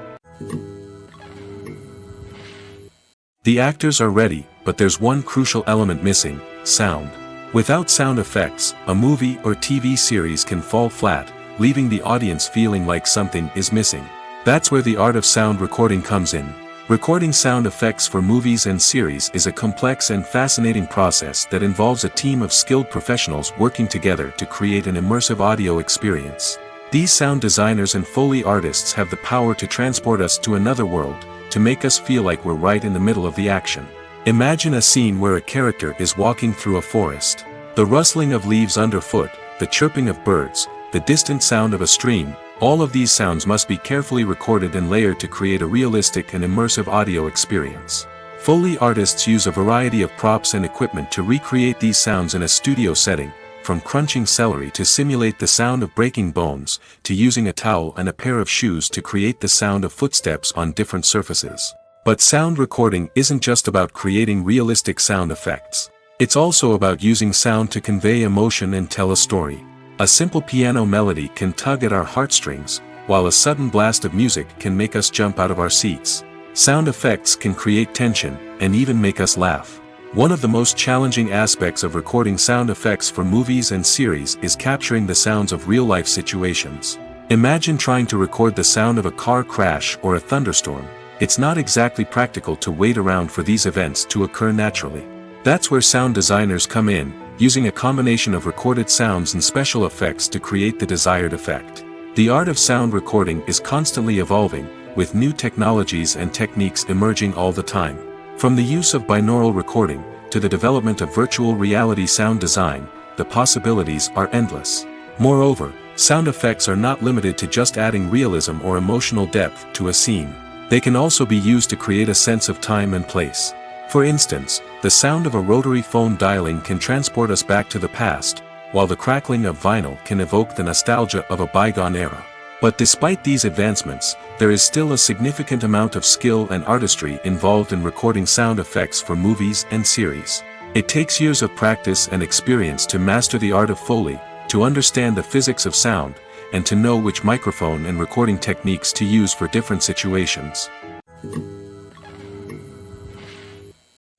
The actors are ready, but there's one crucial element missing: sound. Without sound effects, a movie or TV series can fall flat, leaving the audience feeling like something is missing. That's where the art of sound recording comes in. Recording sound effects for movies and series is a complex and fascinating process that involves a team of skilled professionals working together to create an immersive audio experience. These sound designers and Foley artists have the power to transport us to another world, to make us feel like we're right in the middle of the action. Imagine a scene where a character is walking through a forest. The rustling of leaves underfoot, the chirping of birds, the distant sound of a stream, all of these sounds must be carefully recorded and layered to create a realistic and immersive audio experience. Foley artists use a variety of props and equipment to recreate these sounds in a studio setting, from crunching celery to simulate the sound of breaking bones, to using a towel and a pair of shoes to create the sound of footsteps on different surfaces. But sound recording isn't just about creating realistic sound effects. It's also about using sound to convey emotion and tell a story. A simple piano melody can tug at our heartstrings, while a sudden blast of music can make us jump out of our seats. Sound effects can create tension, and even make us laugh. One of the most challenging aspects of recording sound effects for movies and series is capturing the sounds of real-life situations. Imagine trying to record the sound of a car crash or a thunderstorm. It's not exactly practical to wait around for these events to occur naturally. That's where sound designers come in, using a combination of recorded sounds and special effects to create the desired effect. The art of sound recording is constantly evolving, with new technologies and techniques emerging all the time. From the use of binaural recording, to the development of virtual reality sound design, the possibilities are endless. Moreover, sound effects are not limited to just adding realism or emotional depth to a scene. They can also be used to create a sense of time and place. For instance, the sound of a rotary phone dialing can transport us back to the past, while the crackling of vinyl can evoke the nostalgia of a bygone era. But despite these advancements, there is still a significant amount of skill and artistry involved in recording sound effects for movies and series. It takes years of practice and experience to master the art of Foley, to understand the physics of sound, and to know which microphone and recording techniques to use for different situations.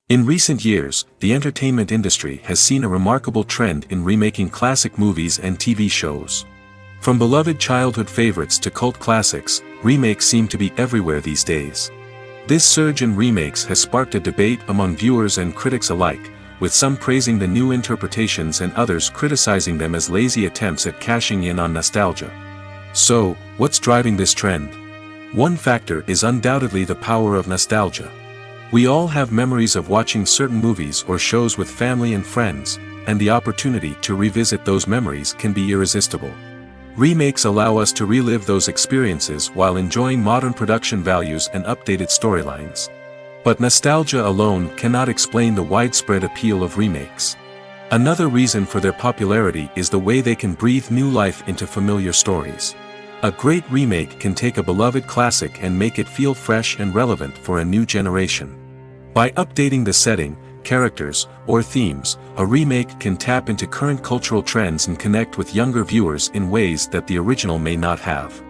In recent years, the entertainment industry has seen a remarkable trend in remaking classic movies and TV shows. From beloved childhood favorites to cult classics, remakes seem to be everywhere these days. This surge in remakes has sparked a debate among viewers and critics alike, with some praising the new interpretations and others criticizing them as lazy attempts at cashing in on nostalgia. So, what's driving this trend? One factor is undoubtedly the power of nostalgia. We all have memories of watching certain movies or shows with family and friends, and the opportunity to revisit those memories can be irresistible. Remakes allow us to relive those experiences while enjoying modern production values and updated storylines. But nostalgia alone cannot explain the widespread appeal of remakes. Another reason for their popularity is the way they can breathe new life into familiar stories. A great remake can take a beloved classic and make it feel fresh and relevant for a new generation. By updating the setting, characters, or themes, a remake can tap into current cultural trends and connect with younger viewers in ways that the original may not have.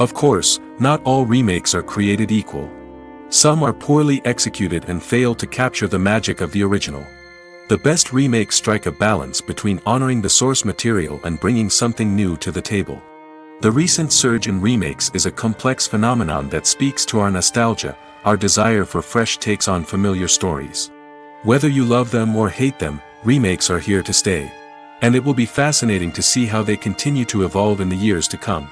Of course, not all remakes are created equal. Some are poorly executed and fail to capture the magic of the original. The best remakes strike a balance between honoring the source material and bringing something new to the table. The recent surge in remakes is a complex phenomenon that speaks to our nostalgia, our desire for fresh takes on familiar stories. Whether you love them or hate them, remakes are here to stay. And it will be fascinating to see how they continue to evolve in the years to come.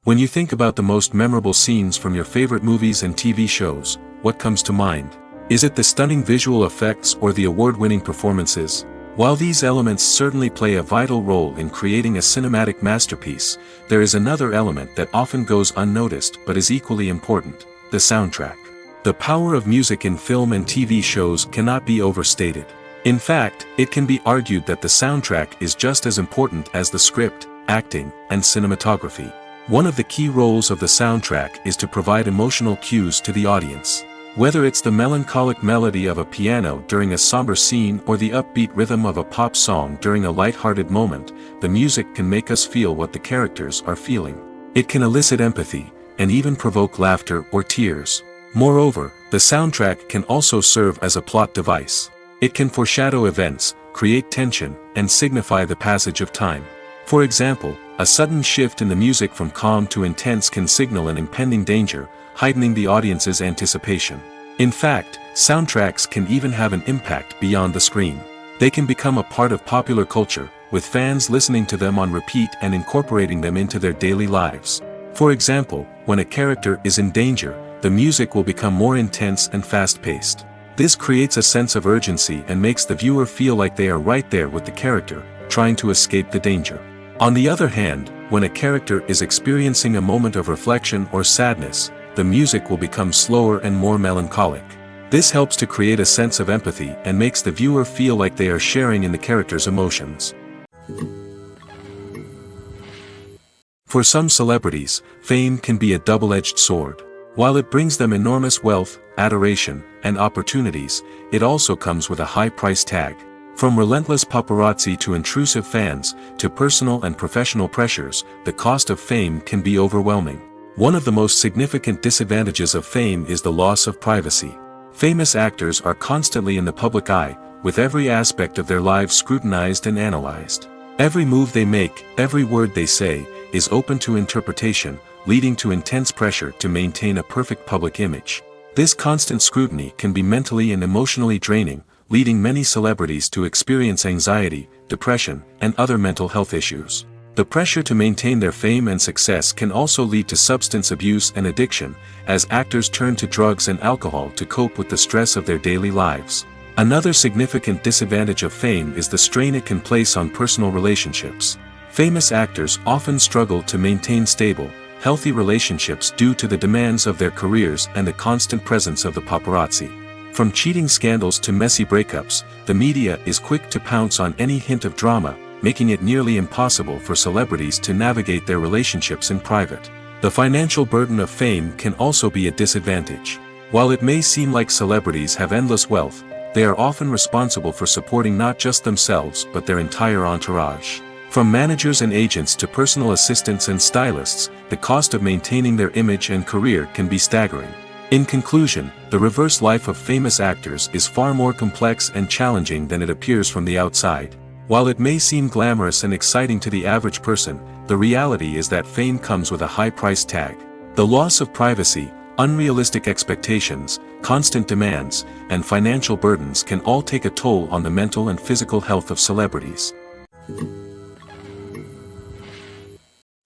When you think about the most memorable scenes from your favorite movies and TV shows, what comes to mind? Is it the stunning visual effects or the award-winning performances? While these elements certainly play a vital role in creating a cinematic masterpiece, there is another element that often goes unnoticed but is equally important: the soundtrack. The power of music in film and TV shows cannot be overstated. In fact, it can be argued that the soundtrack is just as important as the script, acting, and cinematography. One of the key roles of the soundtrack is to provide emotional cues to the audience. Whether it's the melancholic melody of a piano during a somber scene or the upbeat rhythm of a pop song during a light-hearted moment, the music can make us feel what the characters are feeling. It can elicit empathy, and even provoke laughter or tears. Moreover, the soundtrack can also serve as a plot device. It can foreshadow events, create tension, and signify the passage of time. For example, a sudden shift in the music from calm to intense can signal an impending danger, heightening the audience's anticipation. In fact, soundtracks can even have an impact beyond the screen. They can become a part of popular culture, with fans listening to them on repeat and incorporating them into their daily lives. For example, when a character is in danger, the music will become more intense and fast-paced. This creates a sense of urgency and makes the viewer feel like they are right there with the character, trying to escape the danger. On the other hand, when a character is experiencing a moment of reflection or sadness, the music will become slower and more melancholic. This helps to create a sense of empathy and makes the viewer feel like they are sharing in the character's emotions. For some celebrities, fame can be a double-edged sword. While it brings them enormous wealth, adoration, and opportunities, it also comes with a high price tag. From relentless paparazzi to intrusive fans, to personal and professional pressures, the cost of fame can be overwhelming. One of the most significant disadvantages of fame is the loss of privacy. Famous actors are constantly in the public eye, with every aspect of their lives scrutinized and analyzed. Every move they make, every word they say, is open to interpretation, leading to intense pressure to maintain a perfect public image. This constant scrutiny can be mentally and emotionally draining, leading many celebrities to experience anxiety, depression, and other mental health issues. The pressure to maintain their fame and success can also lead to substance abuse and addiction, as actors turn to drugs and alcohol to cope with the stress of their daily lives. Another significant disadvantage of fame is the strain it can place on personal relationships. Famous actors often struggle to maintain stable, healthy relationships due to the demands of their careers and the constant presence of the paparazzi. From cheating scandals to messy breakups, the media is quick to pounce on any hint of drama, making it nearly impossible for celebrities to navigate their relationships in private. The financial burden of fame can also be a disadvantage. While it may seem like celebrities have endless wealth, they are often responsible for supporting not just themselves but their entire entourage. From managers and agents to personal assistants and stylists, the cost of maintaining their image and career can be staggering. In conclusion, the reverse life of famous actors is far more complex and challenging than it appears from the outside. While it may seem glamorous and exciting to the average person, the reality is that fame comes with a high price tag. The loss of privacy, unrealistic expectations, constant demands, and financial burdens can all take a toll on the mental and physical health of celebrities.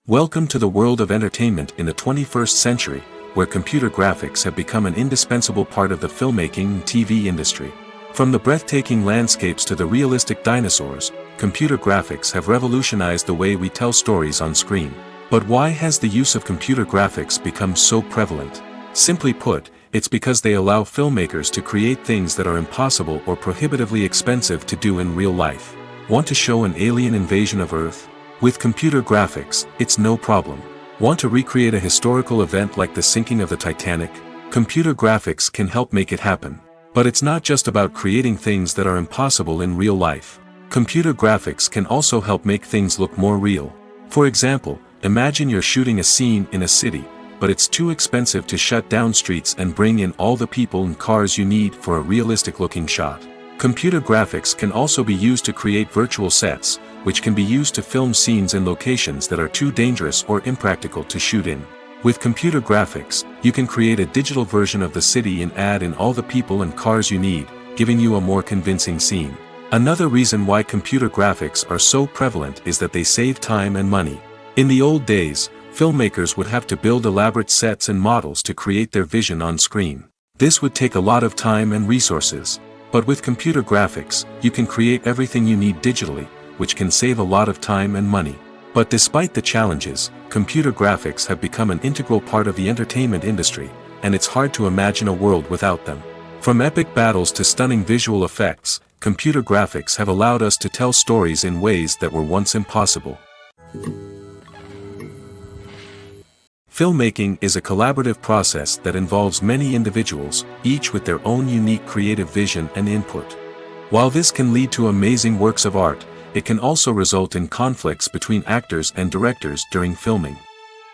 Welcome to the world of entertainment in the 21st century, where computer graphics have become an indispensable part of the filmmaking and TV industry. From the breathtaking landscapes to the realistic dinosaurs, computer graphics have revolutionized the way we tell stories on screen. But why has the use of computer graphics become so prevalent? Simply put, it's because they allow filmmakers to create things that are impossible or prohibitively expensive to do in real life. Want to show an alien invasion of Earth? With computer graphics, it's no problem. Want to recreate a historical event like the sinking of the Titanic? Computer graphics can help make it happen. But it's not just about creating things that are impossible in real life. Computer graphics can also help make things look more real. For example, imagine you're shooting a scene in a city, but it's too expensive to shut down streets and bring in all the people and cars you need for a realistic-looking shot. Computer graphics can also be used to create virtual sets, which can be used to film scenes in locations that are too dangerous or impractical to shoot in. With computer graphics, you can create a digital version of the city and add in all the people and cars you need, giving you a more convincing scene. Another reason why computer graphics are so prevalent is that they save time and money. In the old days, filmmakers would have to build elaborate sets and models to create their vision on screen. This would take a lot of time and resources. But with computer graphics, you can create everything you need digitally, which can save a lot of time and money. But despite the challenges, computer graphics have become an integral part of the entertainment industry, and it's hard to imagine a world without them. From epic battles to stunning visual effects, computer graphics have allowed us to tell stories in ways that were once impossible. Filmmaking is a collaborative process that involves many individuals, each with their own unique creative vision and input. While this can lead to amazing works of art, it can also result in conflicts between actors and directors during filming.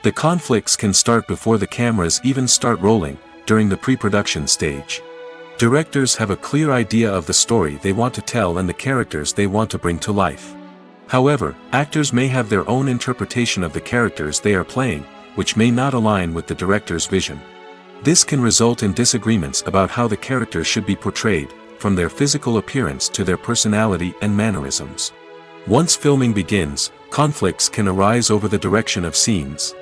The conflicts can start before the cameras even start rolling, during the pre-production stage. Directors have a clear idea of the story they want to tell and the characters they want to bring to life. However, actors may have their own interpretation of the characters they are playing, which may not align with the director's vision. This can result in disagreements about how the characters should be portrayed, from their physical appearance to their personality and mannerisms. Once filming begins, conflicts can arise over the direction of scenes.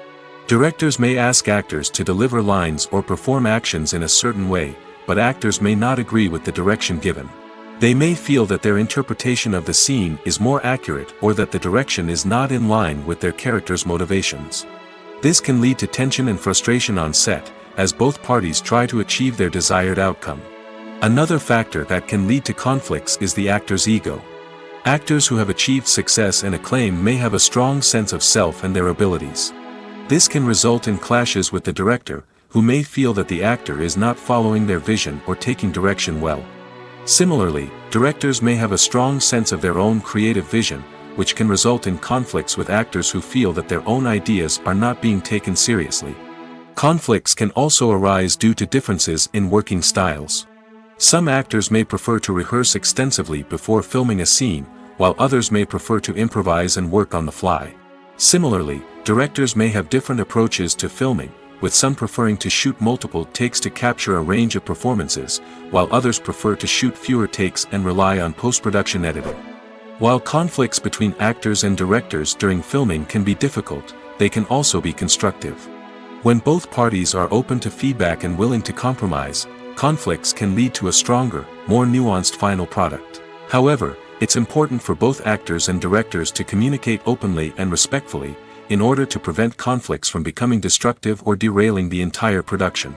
Directors may ask actors to deliver lines or perform actions in a certain way, but actors may not agree with the direction given. They may feel that their interpretation of the scene is more accurate or that the direction is not in line with their character's motivations. This can lead to tension and frustration on set, as both parties try to achieve their desired outcome. Another factor that can lead to conflicts is the actor's ego. Actors who have achieved success and acclaim may have a strong sense of self and their abilities. This can result in clashes with the director, who may feel that the actor is not following their vision or taking direction well. Similarly, directors may have a strong sense of their own creative vision, which can result in conflicts with actors who feel that their own ideas are not being taken seriously. Conflicts can also arise due to differences in working styles. Some actors may prefer to rehearse extensively before filming a scene, while others may prefer to improvise and work on the fly. Similarly, directors may have different approaches to filming, with some preferring to shoot multiple takes to capture a range of performances, while others prefer to shoot fewer takes and rely on post-production editing. While conflicts between actors and directors during filming can be difficult, they can also be constructive. When both parties are open to feedback and willing to compromise, conflicts can lead to a stronger, more nuanced final product. However, it's important for both actors and directors to communicate openly and respectfully, in order to prevent conflicts from becoming destructive or derailing the entire production.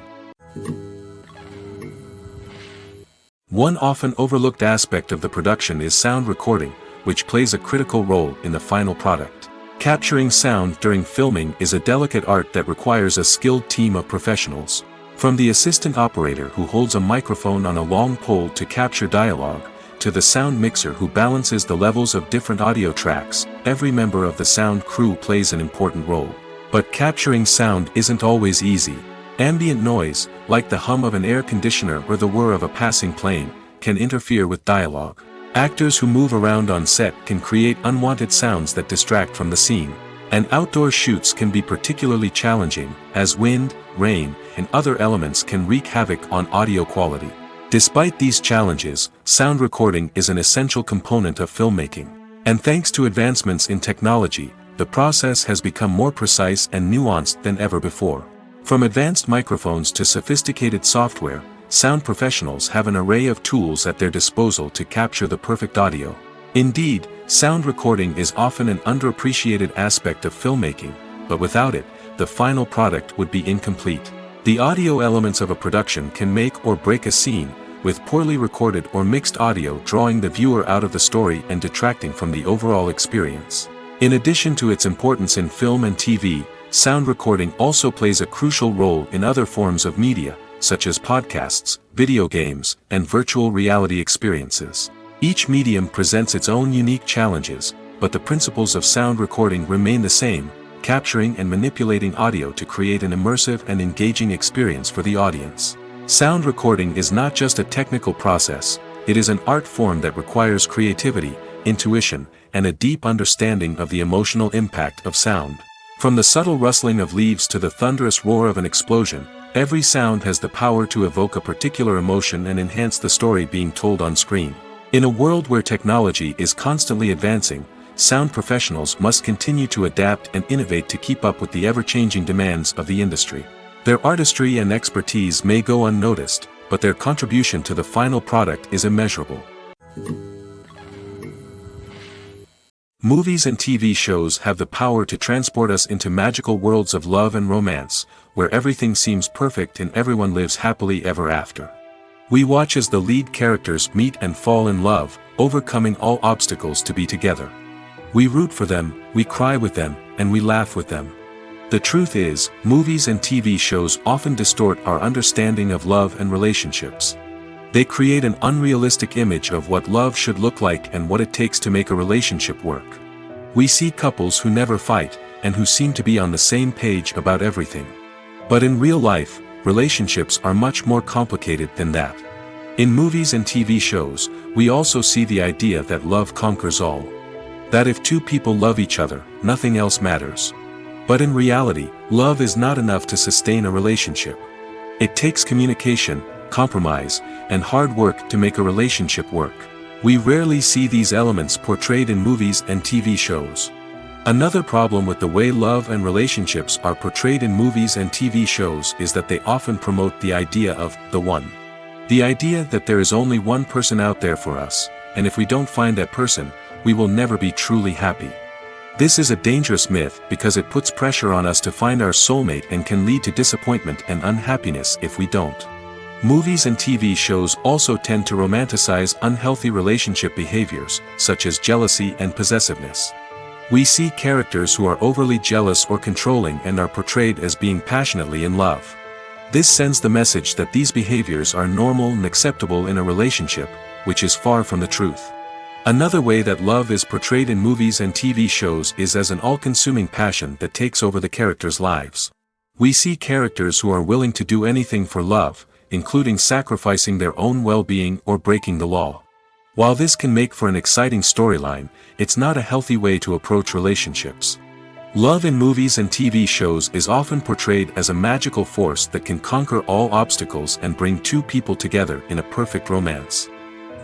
One often overlooked aspect of the production is sound recording, which plays a critical role in the final product. Capturing sound during filming is a delicate art that requires a skilled team of professionals. From the assistant operator who holds a microphone on a long pole to capture dialogue, to the sound mixer who balances the levels of different audio tracks, every member of the sound crew plays an important role. But capturing sound isn't always easy. Ambient noise, like the hum of an air conditioner or the whir of a passing plane, can interfere with dialogue. Actors who move around on set can create unwanted sounds that distract from the scene. And outdoor shoots can be particularly challenging, as wind, rain, and other elements can wreak havoc on audio quality. Despite these challenges, sound recording is an essential component of filmmaking. And thanks to advancements in technology, the process has become more precise and nuanced than ever before. From advanced microphones to sophisticated software, sound professionals have an array of tools at their disposal to capture the perfect audio. Indeed, sound recording is often an underappreciated aspect of filmmaking, but without it, the final product would be incomplete. The audio elements of a production can make or break a scene, with poorly recorded or mixed audio drawing the viewer out of the story and detracting from the overall experience. In addition to its importance in film and TV, sound recording also plays a crucial role in other forms of media, such as podcasts, video games, and virtual reality experiences. Each medium presents its own unique challenges, but the principles of sound recording remain the same, capturing and manipulating audio to create an immersive and engaging experience for the audience. Sound recording is not just a technical process, it is an art form that requires creativity, intuition, and a deep understanding of the emotional impact of sound. From the subtle rustling of leaves to the thunderous roar of an explosion, every sound has the power to evoke a particular emotion and enhance the story being told on screen. In a world where technology is constantly advancing, sound professionals must continue to adapt and innovate to keep up with the ever-changing demands of the industry. Their artistry and expertise may go unnoticed, but their contribution to the final product is immeasurable. Movies and TV shows have the power to transport us into magical worlds of love and romance, where everything seems perfect and everyone lives happily ever after. We watch as the lead characters meet and fall in love, overcoming all obstacles to be together. We root for them, we cry with them, and we laugh with them. The truth is, movies and TV shows often distort our understanding of love and relationships. They create an unrealistic image of what love should look like and what it takes to make a relationship work. We see couples who never fight, and who seem to be on the same page about everything. But in real life, relationships are much more complicated than that. In movies and TV shows, we also see the idea that love conquers all. That if two people love each other, nothing else matters. But in reality, love is not enough to sustain a relationship. It takes communication, compromise, and hard work to make a relationship work. We rarely see these elements portrayed in movies and TV shows. Another problem with the way love and relationships are portrayed in movies and TV shows is that they often promote the idea of the one. The idea that there is only one person out there for us, and if we don't find that person, we will never be truly happy. This is a dangerous myth because it puts pressure on us to find our soulmate and can lead to disappointment and unhappiness if we don't. Movies and TV shows also tend to romanticize unhealthy relationship behaviors, such as jealousy and possessiveness. We see characters who are overly jealous or controlling and are portrayed as being passionately in love. This sends the message that these behaviors are normal and acceptable in a relationship, which is far from the truth. Another way that love is portrayed in movies and TV shows is as an all-consuming passion that takes over the characters' lives. We see characters who are willing to do anything for love, including sacrificing their own well-being or breaking the law. While this can make for an exciting storyline, it's not a healthy way to approach relationships. Love in movies and TV shows is often portrayed as a magical force that can conquer all obstacles and bring two people together in a perfect romance.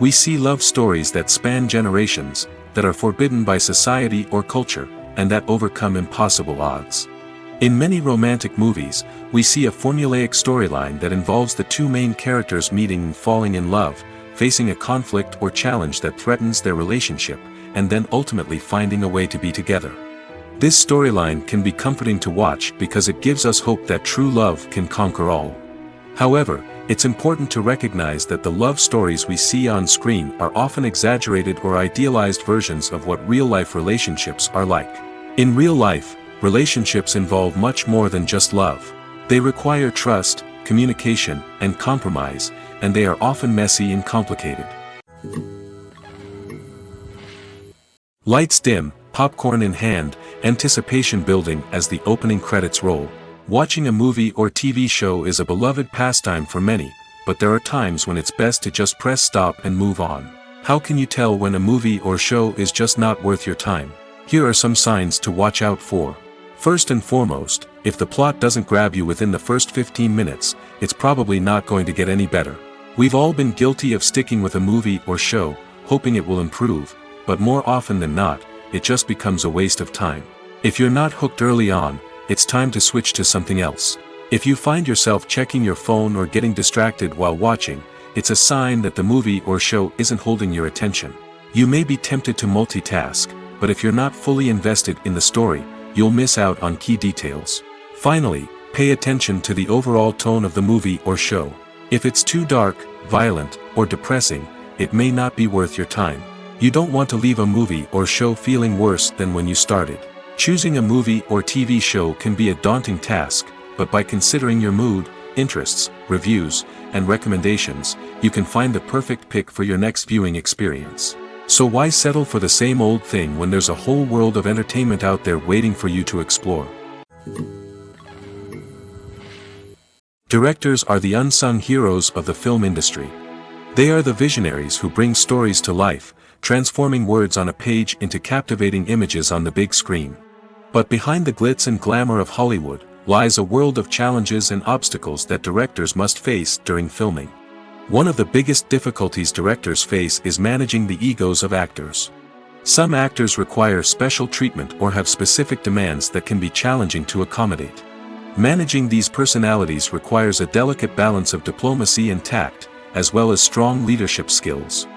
We see love stories that span generations, that are forbidden by society or culture, and that overcome impossible odds. In many romantic movies, we see a formulaic storyline that involves the two main characters meeting and falling in love, facing a conflict or challenge that threatens their relationship, and then ultimately finding a way to be together. This storyline can be comforting to watch because it gives us hope that true love can conquer all. However, It's important to recognize that the love stories we see on screen are often exaggerated or idealized versions of what real-life relationships are like. In real life, relationships involve much more than just love. They require trust, communication, and compromise, and they are often messy and complicated. Lights dim, popcorn in hand, anticipation building as the opening credits roll. Watching a movie or TV show is a beloved pastime for many, but there are times when it's best to just press stop and move on. How can you tell when a movie or show is just not worth your time? Here are some signs to watch out for. First and foremost, if the plot doesn't grab you within the first 15 minutes, it's probably not going to get any better. We've all been guilty of sticking with a movie or show, hoping it will improve, but more often than not, it just becomes a waste of time. If you're not hooked early on, it's time to switch to something else. If you find yourself checking your phone or getting distracted while watching, it's a sign that the movie or show isn't holding your attention. You may be tempted to multitask, but if you're not fully invested in the story, you'll miss out on key details. Finally, pay attention to the overall tone of the movie or show. If it's too dark, violent, or depressing, it may not be worth your time. You don't want to leave a movie or show feeling worse than when you started. Choosing a movie or TV show can be a daunting task, but by considering your mood, interests, reviews, and recommendations, you can find the perfect pick for your next viewing experience. So why settle for the same old thing when there's a whole world of entertainment out there waiting for you to explore? Directors are the unsung heroes of the film industry. They are the visionaries who bring stories to life, transforming words on a page into captivating images on the big screen. But behind the glitz and glamour of Hollywood, lies a world of challenges and obstacles that directors must face during filming. One of the biggest difficulties directors face is managing the egos of actors. Some actors require special treatment or have specific demands that can be challenging to accommodate. Managing these personalities requires a delicate balance of diplomacy and tact, as well as strong leadership skills.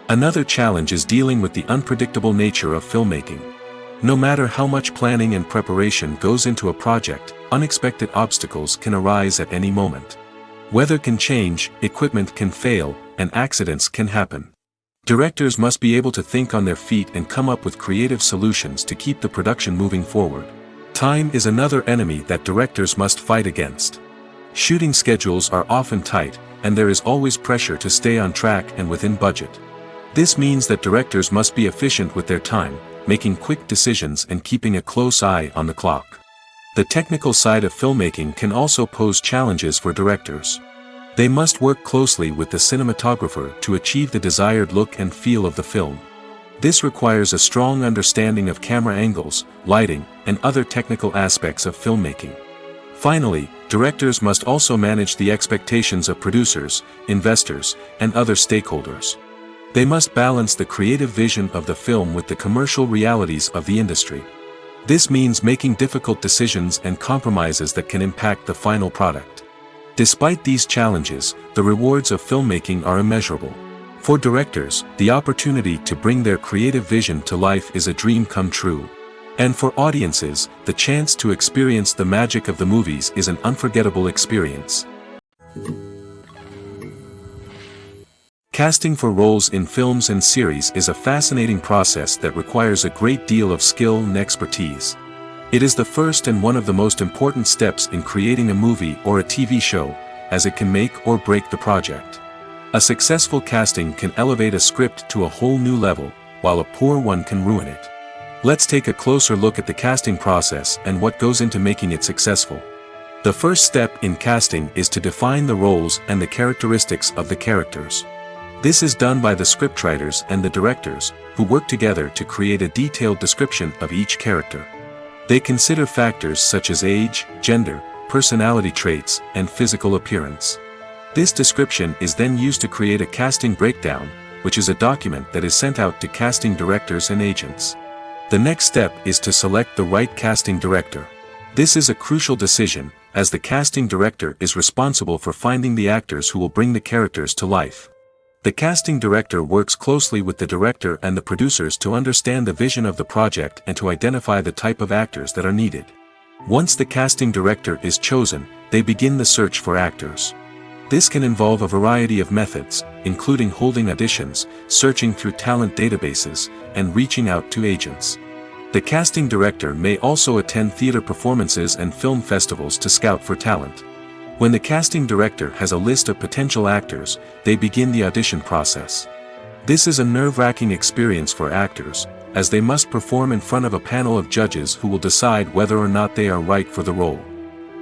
Another challenge is dealing with the unpredictable nature of filmmaking. No matter how much planning and preparation goes into a project, unexpected obstacles can arise at any moment. Weather can change, equipment can fail, and accidents can happen. Directors must be able to think on their feet and come up with creative solutions to keep the production moving forward. Time is another enemy that directors must fight against. Shooting schedules are often tight, and there is always pressure to stay on track and within budget. This means that directors must be efficient with their time, making quick decisions and keeping a close eye on the clock. The technical side of filmmaking can also pose challenges for directors. They must work closely with the cinematographer to achieve the desired look and feel of the film. This requires a strong understanding of camera angles, lighting, and other technical aspects of filmmaking. Finally, directors must also manage the expectations of producers, investors, and other stakeholders. They must balance the creative vision of the film with the commercial realities of the industry. This means making difficult decisions and compromises that can impact the final product. Despite these challenges, the rewards of filmmaking are immeasurable. For directors, the opportunity to bring their creative vision to life is a dream come true. And for audiences, the chance to experience the magic of the movies is an unforgettable experience. Casting for roles in films and series is a fascinating process that requires a great deal of skill and expertise. It is the first and one of the most important steps in creating a movie or a TV show, as it can make or break the project. A successful casting can elevate a script to a whole new level, while a poor one can ruin it. Let's take a closer look at the casting process and what goes into making it successful. The first step in casting is to define the roles and the characteristics of the characters. This is done by the scriptwriters and the directors, who work together to create a detailed description of each character. They consider factors such as age, gender, personality traits, and physical appearance. This description is then used to create a casting breakdown, which is a document that is sent out to casting directors and agents. The next step is to select the right casting director. This is a crucial decision, as the casting director is responsible for finding the actors who will bring the characters to life. The casting director works closely with the director and the producers to understand the vision of the project and to identify the type of actors that are needed. Once the casting director is chosen, they begin the search for actors. This can involve a variety of methods, including holding auditions, searching through talent databases, and reaching out to agents. The casting director may also attend theater performances and film festivals to scout for talent. When the casting director has a list of potential actors, they begin the audition process. This is a nerve-wracking experience for actors, as they must perform in front of a panel of judges who will decide whether or not they are right for the role.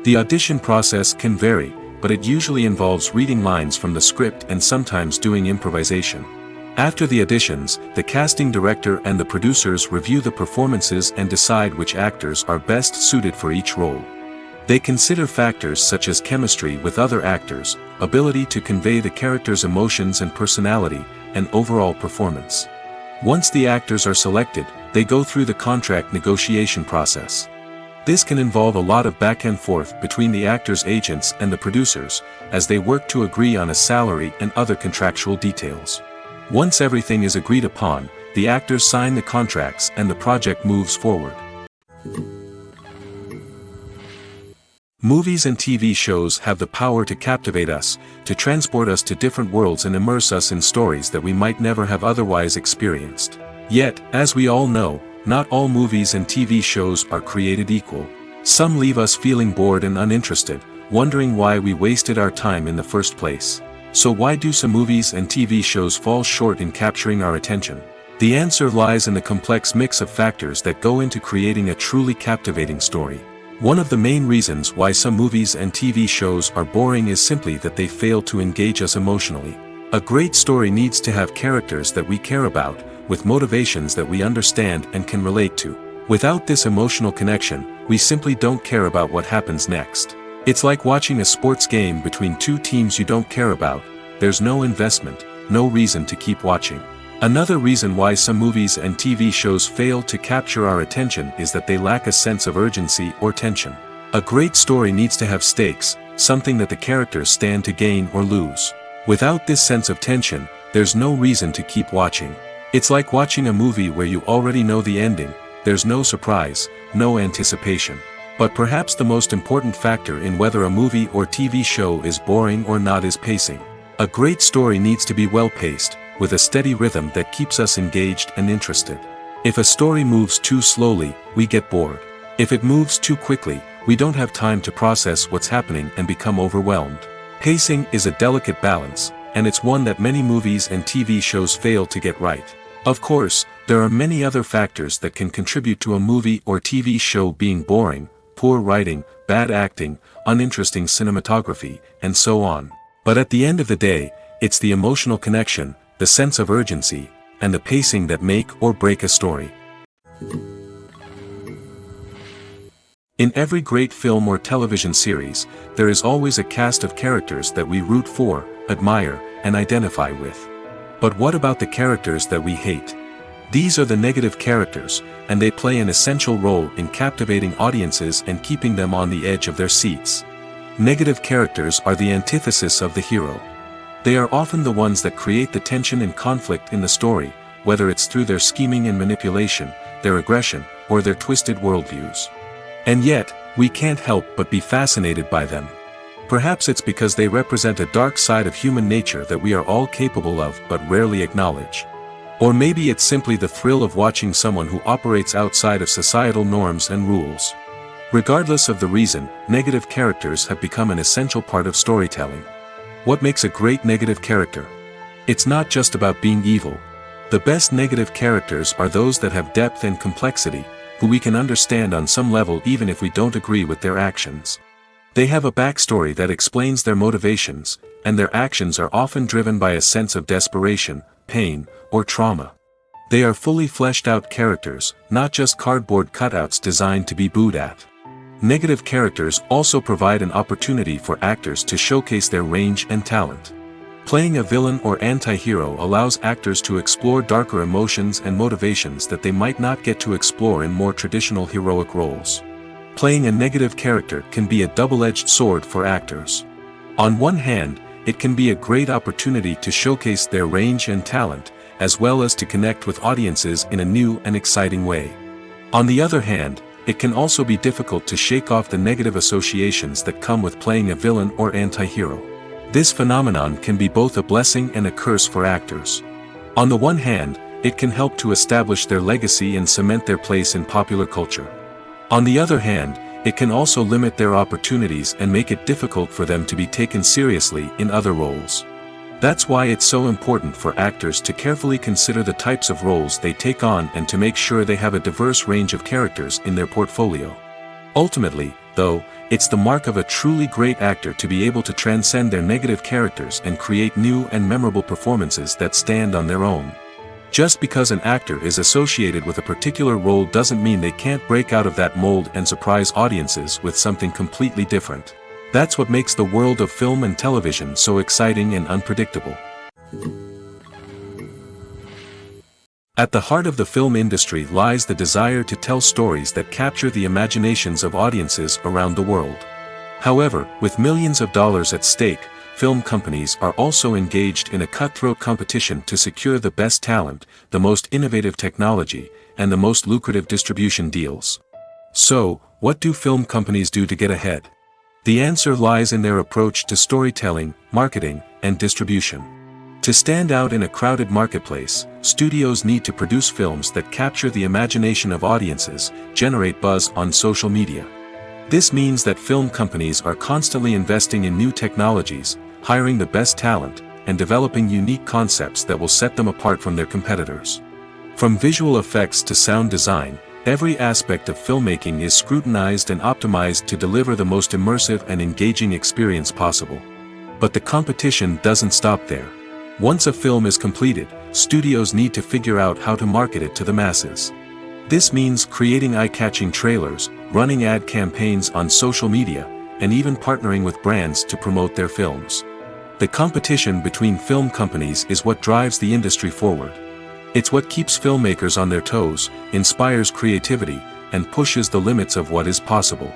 The audition process can vary, but it usually involves reading lines from the script and sometimes doing improvisation. After the auditions, the casting director and the producers review the performances and decide which actors are best suited for each role. They consider factors such as chemistry with other actors, ability to convey the character's emotions and personality, and overall performance. Once the actors are selected, they go through the contract negotiation process. This can involve a lot of back and forth between the actors' agents and the producers, as they work to agree on a salary and other contractual details. Once everything is agreed upon, the actors sign the contracts and the project moves forward. Movies and TV shows have the power to captivate us, to transport us to different worlds and immerse us in stories that we might never have otherwise experienced. Yet, as we all know, not all movies and TV shows are created equal. Some leave us feeling bored and uninterested, wondering why we wasted our time in the first place. So why do some movies and TV shows fall short in capturing our attention? The answer lies in the complex mix of factors that go into creating a truly captivating story. One of the main reasons why some movies and TV shows are boring is simply that they fail to engage us emotionally. A great story needs to have characters that we care about, with motivations that we understand and can relate to. Without this emotional connection, we simply don't care about what happens next. It's like watching a sports game between two teams you don't care about. There's no investment, no reason to keep watching. Another reason why some movies and TV shows fail to capture our attention is that they lack a sense of urgency or tension. A great story needs to have stakes, something that the characters stand to gain or lose. Without this sense of tension, there's no reason to keep watching. It's like watching a movie where you already know the ending. There's no surprise, no anticipation. But perhaps the most important factor in whether a movie or TV show is boring or not is pacing. A great story needs to be well-paced, with a steady rhythm that keeps us engaged and interested. If a story moves too slowly, we get bored. If it moves too quickly, we don't have time to process what's happening and become overwhelmed. Pacing is a delicate balance, and it's one that many movies and TV shows fail to get right. Of course, there are many other factors that can contribute to a movie or TV show being boring: poor writing, bad acting, uninteresting cinematography, and so on. But at the end of the day, it's the emotional connection, the sense of urgency, and the pacing that make or break a story. In every great film or television series, there is always a cast of characters that we root for, admire, and identify with. But what about the characters that we hate? These are the negative characters, and they play an essential role in captivating audiences and keeping them on the edge of their seats. Negative characters are the antithesis of the hero. They are often the ones that create the tension and conflict in the story, whether it's through their scheming and manipulation, their aggression, or their twisted worldviews. And yet, we can't help but be fascinated by them. Perhaps it's because they represent a dark side of human nature that we are all capable of but rarely acknowledge. Or maybe it's simply the thrill of watching someone who operates outside of societal norms and rules. Regardless of the reason, negative characters have become an essential part of storytelling. What makes a great negative character? It's not just about being evil. The best negative characters are those that have depth and complexity, who we can understand on some level even if we don't agree with their actions. They have a backstory that explains their motivations, and their actions are often driven by a sense of desperation, pain, or trauma. They are fully fleshed out characters, not just cardboard cutouts designed to be booed at. Negative characters also provide an opportunity for actors to showcase their range and talent. Playing a villain or anti-hero allows actors to explore darker emotions and motivations that they might not get to explore in more traditional heroic roles. Playing a negative character can be a double-edged sword for actors. On one hand, it can be a great opportunity to showcase their range and talent, as well as to connect with audiences in a new and exciting way. On the other hand, it can also be difficult to shake off the negative associations that come with playing a villain or anti-hero. This phenomenon can be both a blessing and a curse for actors. On the one hand, it can help to establish their legacy and cement their place in popular culture. On the other hand, it can also limit their opportunities and make it difficult for them to be taken seriously in other roles. That's why it's so important for actors to carefully consider the types of roles they take on and to make sure they have a diverse range of characters in their portfolio. Ultimately, though, it's the mark of a truly great actor to be able to transcend their negative characters and create new and memorable performances that stand on their own. Just because an actor is associated with a particular role doesn't mean they can't break out of that mold and surprise audiences with something completely different. That's what makes the world of film and television so exciting and unpredictable. At the heart of the film industry lies the desire to tell stories that capture the imaginations of audiences around the world. However, with millions of dollars at stake, film companies are also engaged in a cutthroat competition to secure the best talent, the most innovative technology, and the most lucrative distribution deals. So, what do film companies do to get ahead? The answer lies in their approach to storytelling, marketing, and distribution. To stand out in a crowded marketplace, studios need to produce films that capture the imagination of audiences, generate buzz on social media. This means that film companies are constantly investing in new technologies, hiring the best talent, and developing unique concepts that will set them apart from their competitors. From visual effects to sound design, every aspect of filmmaking is scrutinized and optimized to deliver the most immersive and engaging experience possible. But the competition doesn't stop there. Once a film is completed, studios need to figure out how to market it to the masses. This means creating eye-catching trailers, running ad campaigns on social media, and even partnering with brands to promote their films. The competition between film companies is what drives the industry forward. It's what keeps filmmakers on their toes, inspires creativity, and pushes the limits of what is possible.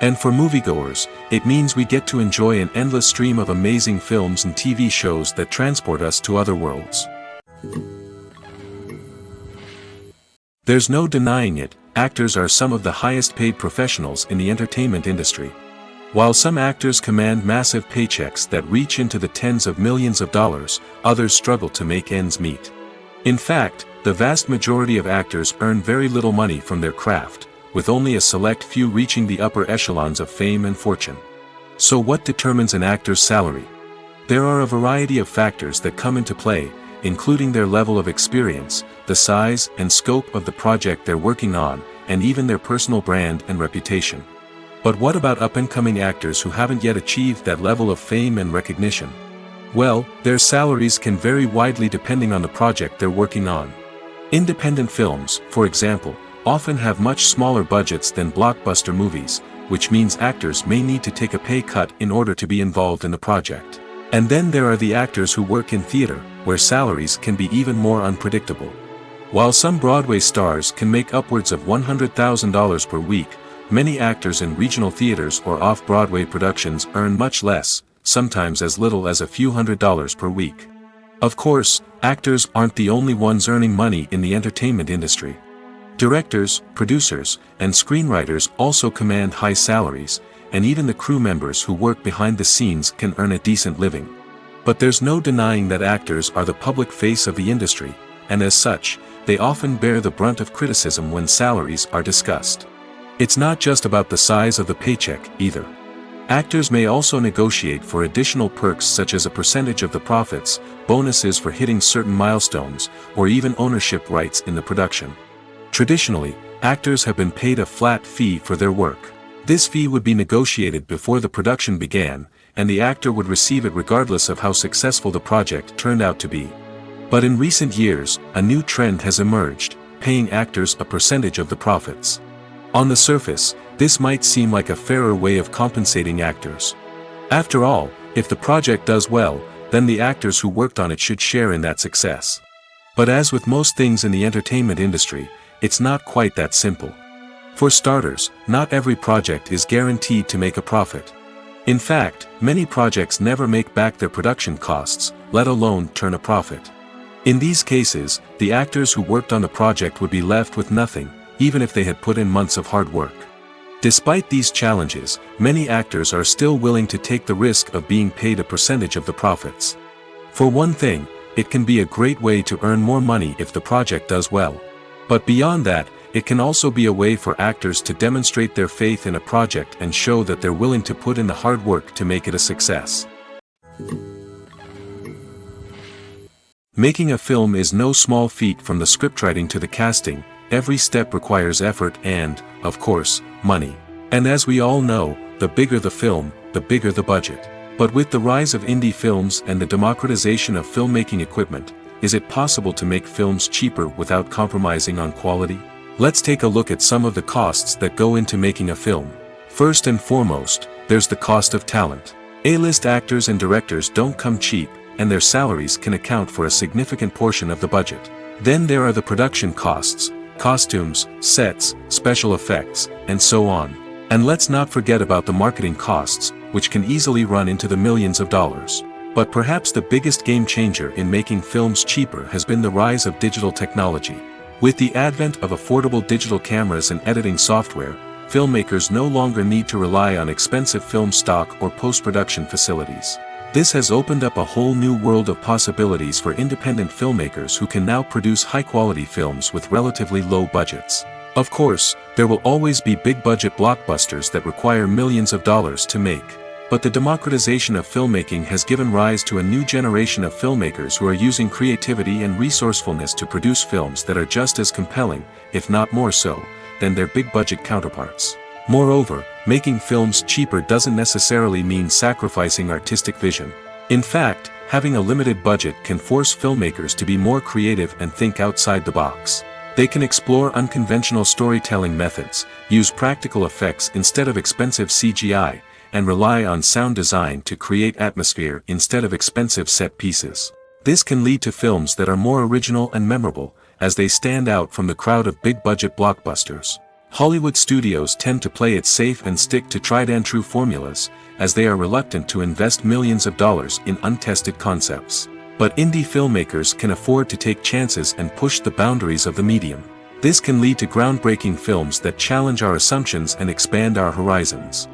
And for moviegoers, it means we get to enjoy an endless stream of amazing films and TV shows that transport us to other worlds. There's no denying it, actors are some of the highest paid professionals in the entertainment industry. While some actors command massive paychecks that reach into the tens of millions of dollars, others struggle to make ends meet. In fact, the vast majority of actors earn very little money from their craft, with only a select few reaching the upper echelons of fame and fortune. So what determines an actor's salary? There are a variety of factors that come into play, including their level of experience, the size and scope of the project they're working on, and even their personal brand and reputation. But what about up-and-coming actors who haven't yet achieved that level of fame and recognition? Well, their salaries can vary widely depending on the project they're working on. Independent films, for example, often have much smaller budgets than blockbuster movies, which means actors may need to take a pay cut in order to be involved in the project. And then there are the actors who work in theater, where salaries can be even more unpredictable. While some Broadway stars can make upwards of $100,000 per week, many actors in regional theaters or off-Broadway productions earn much less, sometimes as little as a few $100s per week. Of course, actors aren't the only ones earning money in the entertainment industry. Directors, producers, and screenwriters also command high salaries, and even the crew members who work behind the scenes can earn a decent living. But there's no denying that actors are the public face of the industry, and as such, they often bear the brunt of criticism when salaries are discussed. It's not just about the size of the paycheck, either. Actors may also negotiate for additional perks such as a percentage of the profits, bonuses for hitting certain milestones, or even ownership rights in the production. Traditionally, actors have been paid a flat fee for their work. This fee would be negotiated before the production began, and the actor would receive it regardless of how successful the project turned out to be. But in recent years, a new trend has emerged, paying actors a percentage of the profits. On the surface, this might seem like a fairer way of compensating actors. After all, if the project does well, then the actors who worked on it should share in that success. But as with most things in the entertainment industry, it's not quite that simple. For starters, not every project is guaranteed to make a profit. In fact, many projects never make back their production costs, let alone turn a profit. In these cases, the actors who worked on the project would be left with nothing, even if they had put in months of hard work. Despite these challenges, many actors are still willing to take the risk of being paid a percentage of the profits. For one thing, it can be a great way to earn more money if the project does well. But beyond that, it can also be a way for actors to demonstrate their faith in a project and show that they're willing to put in the hard work to make it a success. Making a film is no small feat. From the scriptwriting to the casting, every step requires effort and, of course, money. And as we all know, the bigger the film, the bigger the budget. But with the rise of indie films and the democratization of filmmaking equipment, is it possible to make films cheaper without compromising on quality? Let's take a look at some of the costs that go into making a film. First and foremost, there's the cost of talent. A-list actors and directors don't come cheap, and their salaries can account for a significant portion of the budget. Then there are the production costs, costumes, sets, special effects, and so on. And let's not forget about the marketing costs, which can easily run into the millions of dollars. But perhaps the biggest game changer in making films cheaper has been the rise of digital technology. With the advent of affordable digital cameras and editing software, filmmakers no longer need to rely on expensive film stock or post-production facilities. This has opened up a whole new world of possibilities for independent filmmakers who can now produce high-quality films with relatively low budgets. Of course, there will always be big-budget blockbusters that require millions of dollars to make. But the democratization of filmmaking has given rise to a new generation of filmmakers who are using creativity and resourcefulness to produce films that are just as compelling, if not more so, than their big-budget counterparts. Moreover, making films cheaper doesn't necessarily mean sacrificing artistic vision. In fact, having a limited budget can force filmmakers to be more creative and think outside the box. They can explore unconventional storytelling methods, use practical effects instead of expensive CGI, and rely on sound design to create atmosphere instead of expensive set pieces. This can lead to films that are more original and memorable, as they stand out from the crowd of big-budget blockbusters. Hollywood studios tend to play it safe and stick to tried-and-true formulas, as they are reluctant to invest millions of dollars in untested concepts. But indie filmmakers can afford to take chances and push the boundaries of the medium. This can lead to groundbreaking films that challenge our assumptions and expand our horizons.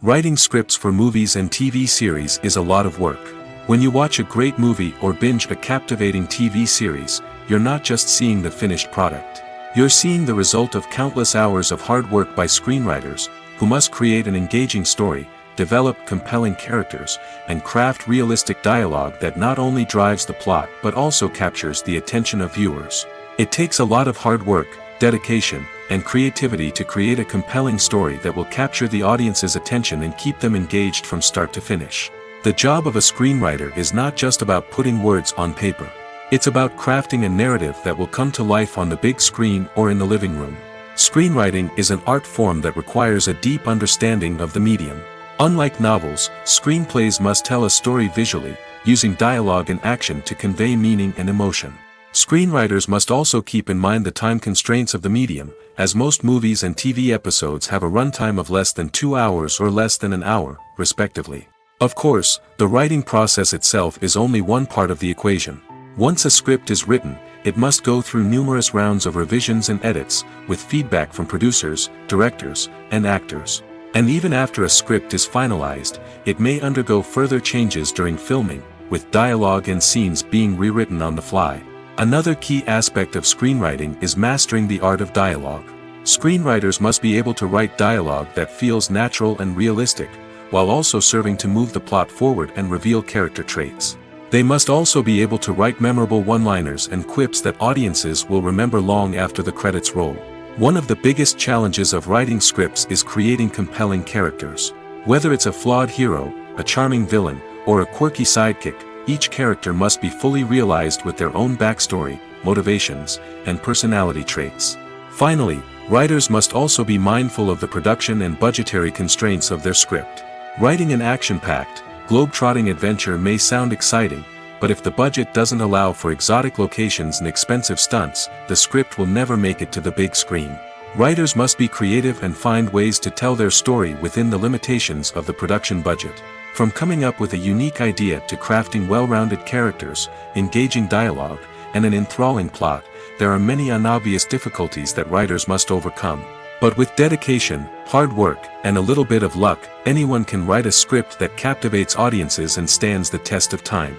Writing scripts for movies and TV series is a lot of work. When you watch a great movie or binge a captivating TV series, you're not just seeing the finished product. You're seeing the result of countless hours of hard work by screenwriters, who must create an engaging story, develop compelling characters, and craft realistic dialogue that not only drives the plot but also captures the attention of viewers. It takes a lot of hard work, dedication, and creativity to create a compelling story that will capture the audience's attention and keep them engaged from start to finish. The job of a screenwriter is not just about putting words on paper. It's about crafting a narrative that will come to life on the big screen or in the living room. Screenwriting is an art form that requires a deep understanding of the medium. Unlike novels, screenplays must tell a story visually, using dialogue and action to convey meaning and emotion. Screenwriters must also keep in mind the time constraints of the medium, as most movies and TV episodes have a runtime of less than 2 hours or less than an hour, respectively. Of course, the writing process itself is only one part of the equation. Once a script is written, it must go through numerous rounds of revisions and edits, with feedback from producers, directors, and actors. And even after a script is finalized, it may undergo further changes during filming, with dialogue and scenes being rewritten on the fly. Another key aspect of screenwriting is mastering the art of dialogue. Screenwriters must be able to write dialogue that feels natural and realistic, while also serving to move the plot forward and reveal character traits. They must also be able to write memorable one-liners and quips that audiences will remember long after the credits roll. One of the biggest challenges of writing scripts is creating compelling characters. Whether it's a flawed hero, a charming villain, or a quirky sidekick, each character must be fully realized with their own backstory, motivations, and personality traits. Finally, writers must also be mindful of the production and budgetary constraints of their script. Writing an action-packed, globe-trotting adventure may sound exciting, but if the budget doesn't allow for exotic locations and expensive stunts, the script will never make it to the big screen. Writers must be creative and find ways to tell their story within the limitations of the production budget. From coming up with a unique idea to crafting well-rounded characters, engaging dialogue, and an enthralling plot, there are many unobvious difficulties that writers must overcome. But with dedication, hard work, and a little bit of luck, anyone can write a script that captivates audiences and stands the test of time.